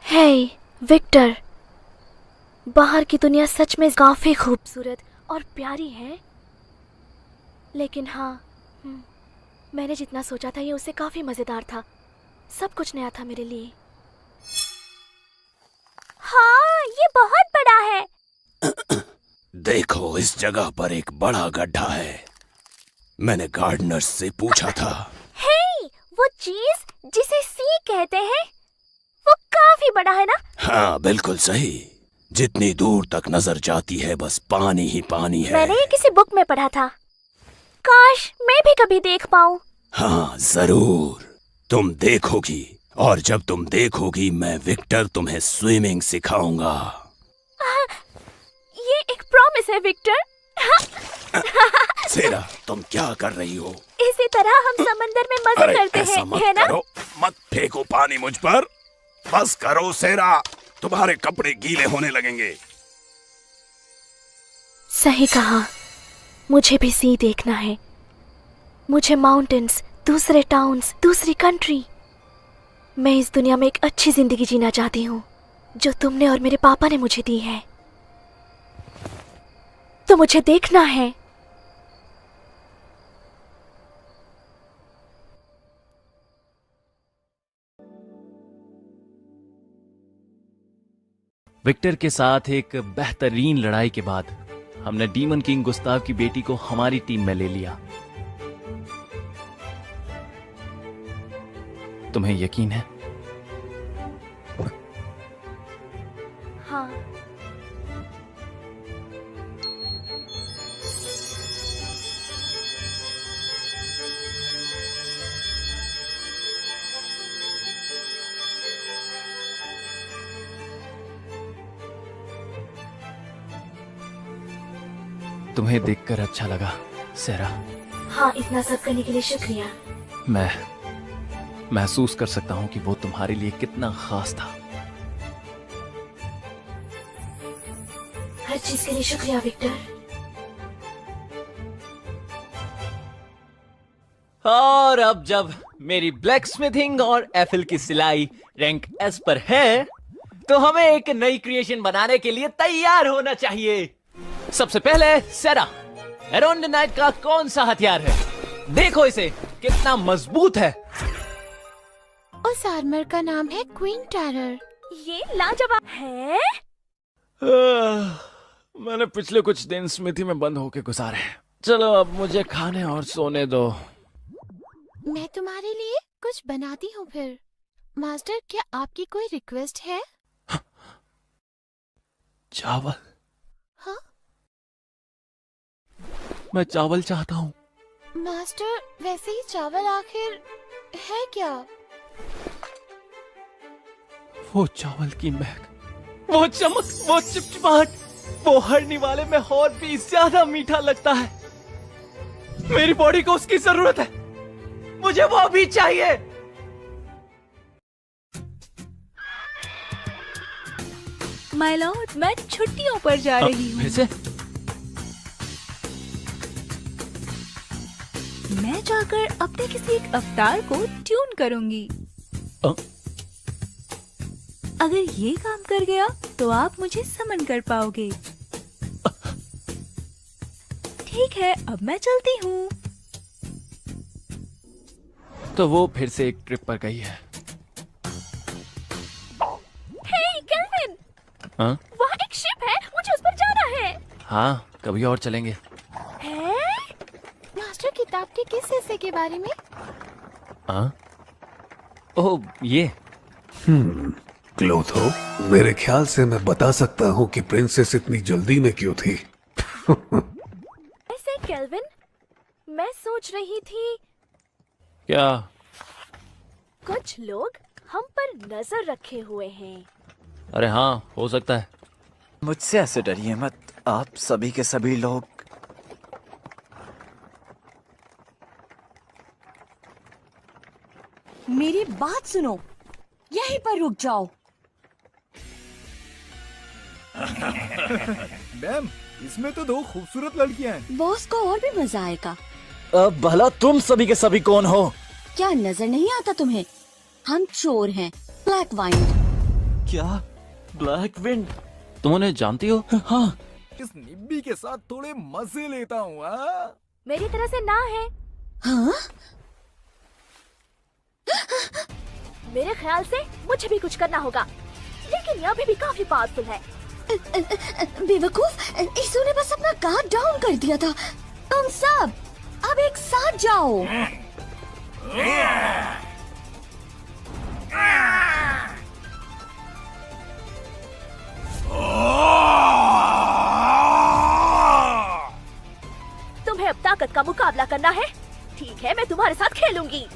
हे विक्टर, बाहर की दुनिया सच में काफी खूबसूरत और प्यारी है। लेकिन हाँ, मैंने जितना सोचा था ये उससे काफी मजेदार था। सब कुछ नया था मेरे लिए। हाँ, ये बहुत बड़ा है। देखो, इस जगह पर एक बड़ा गड्ढा है। मैंने गार्डनर्स से पूछा था। हे, वो चीज जिसे सी कहते हैं, वो काफी बड़ा है ना? हाँ, बिल्कुल सही। जितनी दूर तक नजर जाती है बस पानी ही पानी है। मैंने ये किसी बुक में पढ़ा था। काश मैं भी कभी देख पाऊं। हाँ, जरूर तुम देखोगी, और जब तुम देखोगी मैं विक्टर तुम्हें स्विमिंग सिखाऊंगा। ये एक प्रॉमिस है विक्टर। सेरा, तुम क्या कर रही हो? इसी तरह हम समंदर में मजे अरे करते ऐसा हैं, मत है ना? करो, मत फेंको पानी मुझ पर। बस करो सेरा, तुम्हारे कपड़े गीले होने लगेंगे। सही कहा, मुझे भी सी देखना है। मुझे माउंटेन्स, दूसरे टाउन्स, दूसरी कंट्री। मैं इस दुनिया में एक अच्छी जिंदगी जीना चाहती हूँ जो तुमने और मेरे पापा ने मुझे दी है। तो मुझे देखना है विक्टर के साथ एक बेहतरीन लड़ाई के बाद हमने डीमन किंग गुस्ताव की बेटी को हमारी टीम में ले लिया। तुम्हें यकीन है? हाँ। तुम्हें देखकर अच्छा लगा सेरा। हाँ, इतना सब करने के लिए शुक्रिया। मैं महसूस कर सकता हूं कि वो तुम्हारे लिए कितना खास था। हर चीज के लिए शुक्रिया विक्टर। और अब जब मेरी ब्लैक स्मिथिंग और एफिल की सिलाई रैंक एस पर है, तो हमें एक नई क्रिएशन बनाने के लिए तैयार होना चाहिए। सबसे पहले सेरा, अराउंड द नाइट का कौन सा हथियार है? देखो इसे, कितना मजबूत है। उस आर्मर का नाम है क्वीन टेरर। ये लाजवाब है। मैंने पिछले कुछ दिन स्मिथी में बंद होके गुजारे। चलो अब मुझे खाने और सोने दो। मैं तुम्हारे लिए कुछ बनाती हूँ फिर। मास्टर, क्या आपकी कोई रिक्वेस्ट है? चावल? हाँ? मैं चावल चाहता हूँ। मास्टर, वैसे ही चावल आखिर है क्या? वो चावल की महक, वो चमक, वो चिपचिपाहट, वो हरनी वाले में और भी ज्यादा मीठा लगता है। मेरी बॉडी को उसकी जरूरत है। मुझे वो भी चाहिए। माय लॉर्ड, मैं छुट्टियों पर जा रही हूँ। फिर से? मैं जाकर अपने किसी एक अवतार को ट्यून करूंगी। अगर ये काम कर गया तो आप मुझे समन कर पाओगे। ठीक है, अब मैं चलती हूँ। तो वो फिर से एक ट्रिप पर गई है। हे केल्विन, हाँ? वहाँ एक शिप है, मुझे उस पर जाना है। हाँ, कभी और चलेंगे। है? मास्टर, किताब के किस हिस्से के बारे में? हाँ? ओह, ये। क्लोथो, मेरे ख्याल से मैं बता सकता हूँ कि प्रिंसेस इतनी जल्दी में क्यों थी। ऐसे केल्विन, मैं सोच रही थी क्या? कुछ लोग हम पर नजर रखे हुए हैं। अरे हाँ, हो सकता है। मुझसे ऐसे डरिए मत, आप सभी के सभी लोग। मेरी बात सुनो, यहीं पर रुक जाओ। मैम, इसमें तो दो खूबसूरत लड़कियां हैं। बॉस को और भी मजा आएगा। अब भला तुम सभी के सभी कौन हो? क्या नजर नहीं आता तुम्हें? हम चोर हैं, ब्लैक वाइंड। क्या? Black wind? तुम उन्हें जानती हो? हाँ। इस निब्बी के साथ थोड़े मजे लेता हूँ। मेरी तरह से ना है। हाँ? मेरे ख्याल से मुझे भी कुछ करना होगा, लेकिन ये अभी भी काफी पावरफुल है। बेवकूफ, ईसु ने बस अपना गार्ड डाउन कर दिया था। तुम सब अब एक साथ जाओ। तुम्हें अब ताकत का मुकाबला करना है। ठीक है, मैं तुम्हारे साथ खेलूंगी।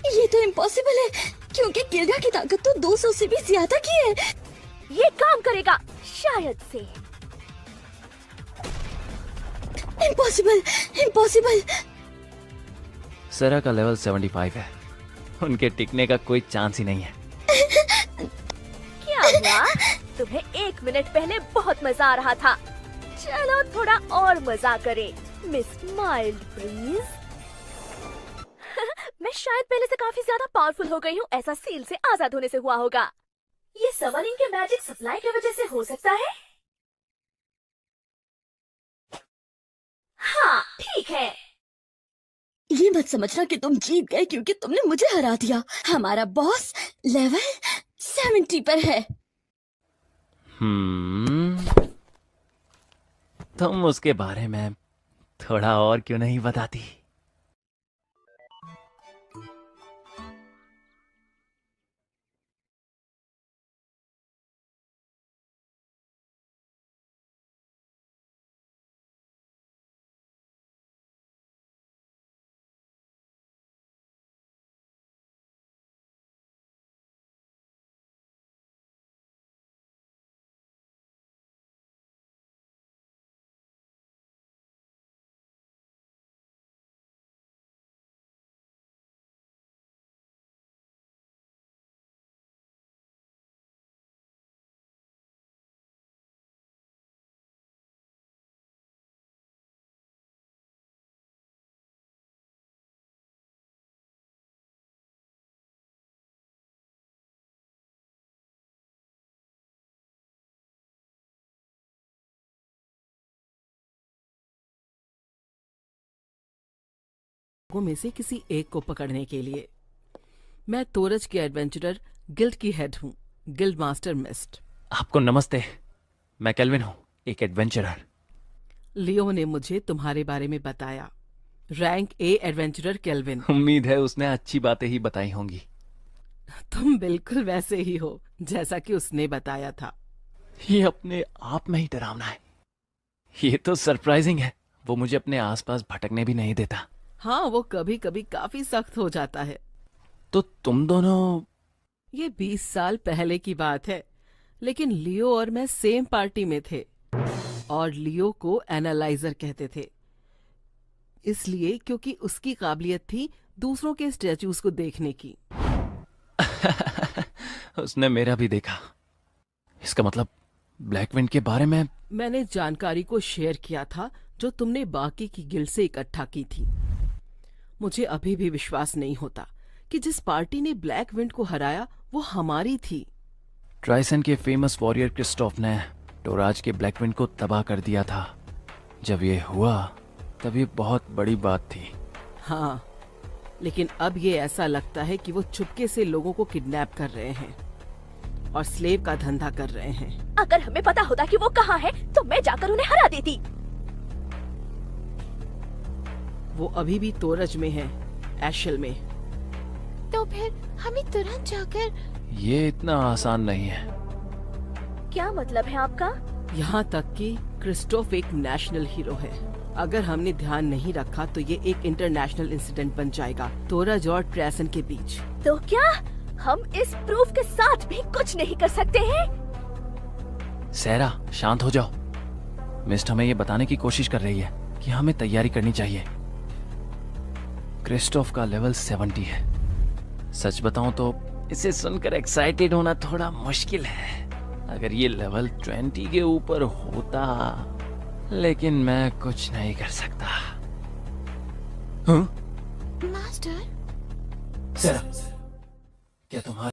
ये तो इम्पॉसिबल है, क्योंकि किल्डा की ताकत तो 200 से भी ज्यादा की है। ये काम करेगा शायद से। Impossible, impossible. सेरा का लेवल 75 है। उनके टिकने का कोई चांस ही नहीं है। क्या हुआ? तुम्हें 1 मिनट पहले बहुत मजा आ रहा था। चलो थोड़ा और मजा करें, मिस माइल्ड ब्रीज। मैं शायद पहले से काफी ज्यादा पावरफुल हो गई हूँ। ऐसा सील से आजाद होने से हुआ होगा। ये समनिंग के मैजिक सप्लाई की वजह से हो सकता है। हाँ, ठीक है। ये मत समझना कि तुम जीत गए क्योंकि तुमने मुझे हरा दिया। हमारा बॉस लेवल 70 पर है। तुम उसके बारे में थोड़ा और क्यों नहीं बताती? में से किसी एक को पकड़ने के लिए। मैं तोरज के एडवेंचरर गिल्ड की हेड हूँ, गिल्ड मास्टर मिस्ट। आपको नमस्ते। मैं केल्विन हूँ, एक एडवेंचरर। लियो ने मुझे तुम्हारे बारे में बताया। Rank A adventurer kelvin. उम्मीद है उसने अच्छी बातें ही बताई होंगी। तुम बिल्कुल वैसे ही हो जैसा कि उसने बताया था। ये अपने आप में ही डरावना है। ये तो सरप्राइजिंग है। वो मुझे अपने आसपास भटकने भी नहीं देता। हाँ, वो कभी कभी काफी सख्त हो जाता है। तो तुम दोनों? ये 20 साल पहले की बात है, लेकिन लियो और मैं सेम पार्टी में थे और लियो को एनालाइजर कहते थे, इसलिए क्योंकि उसकी काबिलियत थी दूसरों के स्टैचूज को देखने की। उसने मेरा भी देखा। इसका मतलब ब्लैकविंड के बारे में? मैंने जानकारी को शेयर किया था जो तुमने बाकी की गिल्ड से इकट्ठा की थी। मुझे अभी भी विश्वास नहीं होता कि जिस पार्टी ने ब्लैक विंड को हराया वो हमारी थी। ट्राइसन के फेमस वॉरियर क्रिस्टोफ ने टोराज के ब्लैक विंड को तबाह कर दिया था। जब ये हुआ तब ये बहुत बड़ी बात थी। हाँ, लेकिन अब ये ऐसा लगता है कि वो चुपके से लोगों को किडनैप कर रहे हैं और स्लेव का धंधा कर रहे हैं। अगर हमें पता होता कि वो कहाँ है तो मैं जाकर उन्हें हरा देती। वो अभी भी तोरज में है, एशल में। तो फिर हमें तुरंत जाकर। ये इतना आसान नहीं है। क्या मतलब है आपका? यहाँ तक कि क्रिस्टोफ एक नेशनल हीरो है। अगर हमने ध्यान नहीं रखा तो ये एक इंटरनेशनल इंसिडेंट बन जाएगा तोरज और ट्राइसन के बीच। तो क्या हम इस प्रूफ के साथ भी कुछ नहीं कर सकते हैं? सहरा, शांत हो जाओ। मिस्ट हमें ये बताने की कोशिश कर रही है कि हमें तैयारी करनी चाहिए। क्रिस्टोफ का लेवल 70 है। सच बताऊं तो इसे सुनकर एक्साइटेड होना थोड़ा मुश्किल है। अगर ये लेवल 20 के ऊपर होता, लेकिन मैं कुछ नहीं कर सकता। मास्टर, सहरा, क्या तुम्हारा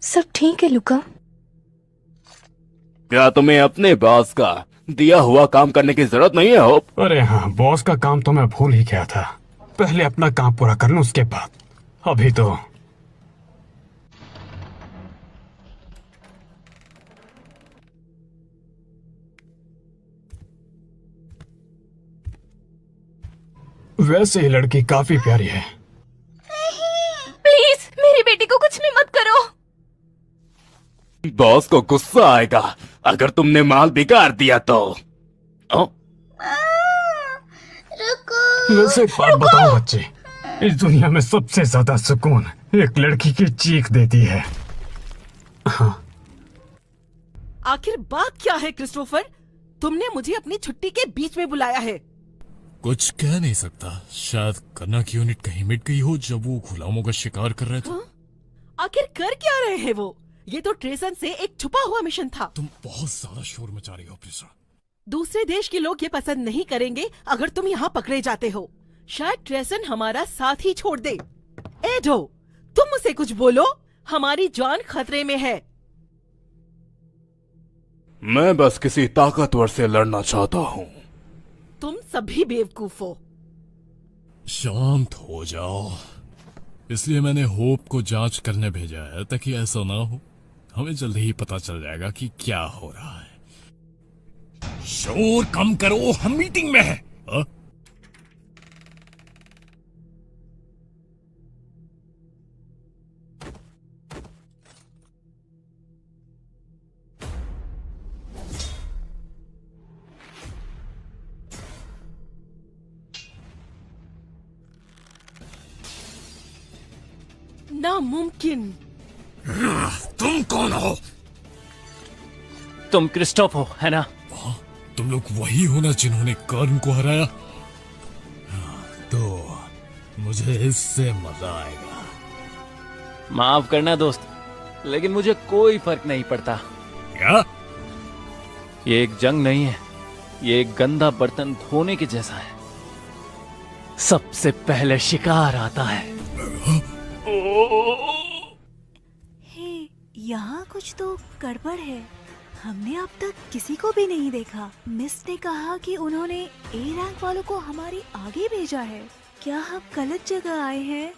सब ठीक है लुका? क्या तुम्हें अपने बॉस का दिया हुआ काम करने की जरूरत नहीं है होप? अरे हाँ, बॉस का काम तो मैं भूल ही गया था। पहले अपना काम पूरा कर लूं, उसके बाद। अभी तो वैसे ही लड़की काफी प्यारी है। प्लीज मेरी बेटी को कुछ भी मत करो। बॉस को गुस्सा आएगा अगर तुमने माल बिगाड़ दिया तो। वैसे एक बात बताओ बच्चे, इस दुनिया में सबसे ज्यादा सुकून एक लड़की की चीख देती है। हाँ। आखिर बात क्या है क्रिस्टोफर? तुमने मुझे अपनी छुट्टी के बीच में बुलाया है। कुछ कह नहीं सकता, शायद करना की यूनिट कहीं मिट गई हो जब वो गुलामों का शिकार कर रहे थे। हाँ? आखिर कर क्या रहे हैं वो? ये तो ट्रेसन से एक छुपा हुआ मिशन था। तुम बहुत ज्यादा शोर मचा रही हो प्रिसा। दूसरे देश के लोग ये पसंद नहीं करेंगे अगर तुम यहाँ पकड़े जाते हो। शायद ट्रेसन हमारा साथ ही छोड़ दे। एडो, तुम उसे कुछ बोलो, हमारी जान खतरे में है। मैं बस किसी ताकतवर से लड़ना चाहता हूँ। तुम सभी बेवकूफ हो। शांत हो जाओ। इसलिए मैंने होप को जांच करने भेजा है ताकि ऐसा ना हो। हमें जल्दी ही पता चल जाएगा कि क्या हो रहा है। शोर कम करो, हम मीटिंग में हैं। हाँ? नामुमकिन। तुम कौन हो? तुम क्रिस्टोफ हो, है ना? तुम लोग वही हो ना जिन्होंने कर्न को हराया? तो मुझे इससे मजा आएगा। माफ करना दोस्त, लेकिन मुझे कोई फर्क नहीं पड़ता। क्या? ये एक जंग नहीं है, ये एक गंदा बर्तन धोने के जैसा है। सबसे पहले शिकार आता है। हे, यहाँ कुछ तो गड़बड़ है। हमने अब तक किसी को भी नहीं देखा। मिस ने कहा कि उन्होंने ए रैंक वालों को हमारे आगे भेजा है। क्या हम गलत जगह आए हैं?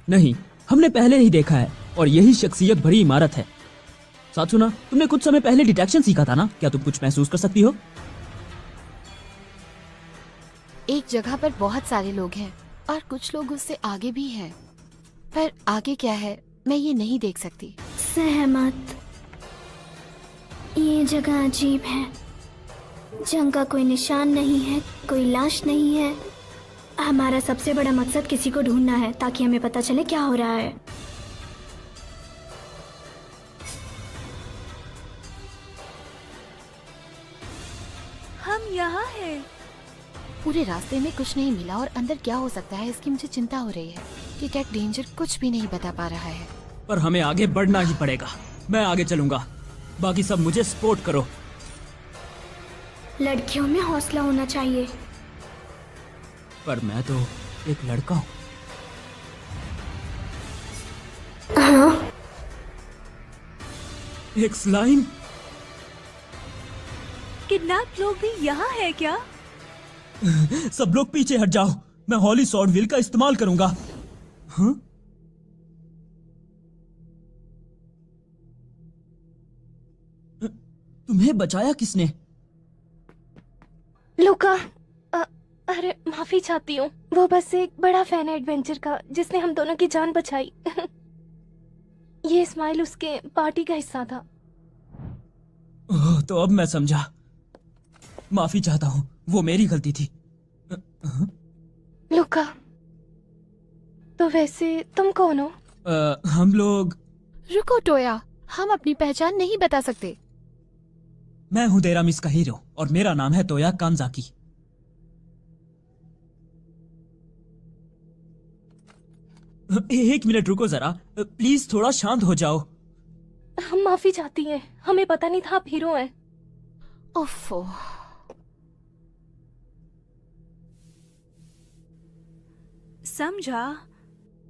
नहीं, हमने पहले ही देखा है और यही शख्सियत भरी इमारत है। साथ सुना, तुमने कुछ समय पहले डिटेक्शन सीखा था ना? क्या तुम कुछ महसूस कर सकती हो? एक जगह पर बहुत सारे लोग हैं और कुछ लोग उससे आगे भी हैं। पर आगे क्या है मैं ये नहीं देख सकती। सहमत। ये जगह अजीब है। जंग का कोई निशान नहीं है, कोई लाश नहीं है। हमारा सबसे बड़ा मकसद किसी को ढूंढना है ताकि हमें पता चले क्या हो रहा है। हम यहाँ हैं। पूरे रास्ते में कुछ नहीं मिला और अंदर क्या हो सकता है इसकी मुझे चिंता हो रही है। डिटेक्ट डेंजर कुछ भी नहीं बता पा रहा है। पर हमें आगे बढ़ना ही पड़ेगा। मैं आगे चलूंगा, बाकी सब मुझे सपोर्ट करो। लड़कियों में हौसला होना चाहिए। पर मैं तो एक लड़का हूँ। हाँ? एक स्लाइम? किडनैप लोग भी यहाँ है क्या? सब लोग पीछे हट जाओ, मैं हॉली सॉर्ड व्हील का इस्तेमाल करूंगा। हाँ? तुम्हें बचाया किसने? लुका, अरे माफी चाहती हूँ। वो बस एक बड़ा फैन है एडवेंचर का जिसने हम दोनों की जान बचाई। ये स्माइल उसके पार्टी का हिस्सा था। ओह, तो अब मैं समझा। माफी चाहता हूँ, वो मेरी गलती थी। लुका, तो वैसे तुम कौन हो? हम लोग। रुको टोया, हम अपनी पहचान नहीं बता सकते। मैं हूँ देरामिस का हीरो और मेरा नाम है तोया कानजाकी। एक मिनट रुको जरा, प्लीज थोड़ा शांत हो जाओ। हम माफी चाहती हैं, हमें पता नहीं था आप हीरो हैं। ओफो। समझा?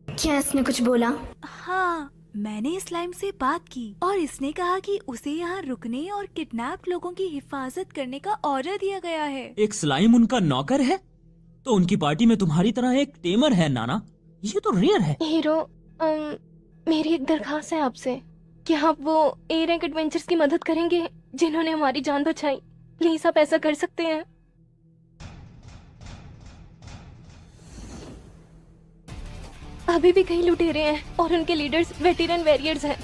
क्या इसने कुछ बोला? हाँ, मैंने स्लाइम से बात की और इसने कहा कि उसे यहाँ रुकने और किडनैप लोगों की हिफाजत करने का ऑर्डर दिया गया है। एक स्लाइम उनका नौकर है? तो उनकी पार्टी में तुम्हारी तरह एक टेमर है नाना? ये तो रेयर है। हीरो, मेरी एक दरखास्त है आपसे। क्या आप वो ए रैंक एडवेंचर्स की मदद करेंगे जिन्होंने हमारी जान बचाई? प्लीज आप ऐसा कर सकते हैं। अभी भी कई लुटेरे हैं और उनके लीडर्स वेटरन वॉरियर्स हैं।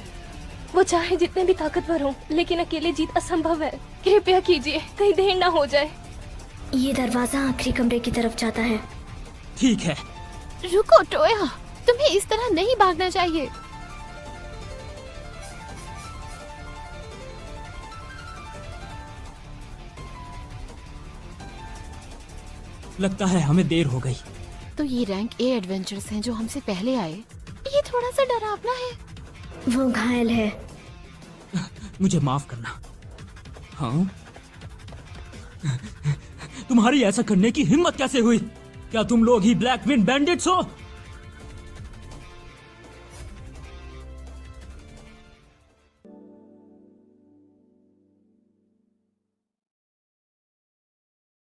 वो चाहे जितने भी ताकतवर हों, लेकिन अकेले जीत असंभव है। कृपया कीजिए, कहीं देर ना हो जाए। ये दरवाजा आखिरी कमरे की तरफ जाता है। ठीक है, रुको टोया, तुम्हें इस तरह नहीं भागना चाहिए। लगता है हमें देर हो गई। तो ये रैंक ए एडवेंचर्स हैं जो हमसे पहले आए। ये थोड़ा सा डरावना है। वो घायल है। मुझे माफ करना। हाँ? तुम्हारी ऐसा करने की हिम्मत कैसे हुई? क्या तुम लोग ही ब्लैक विंड बैंडिट्स हो?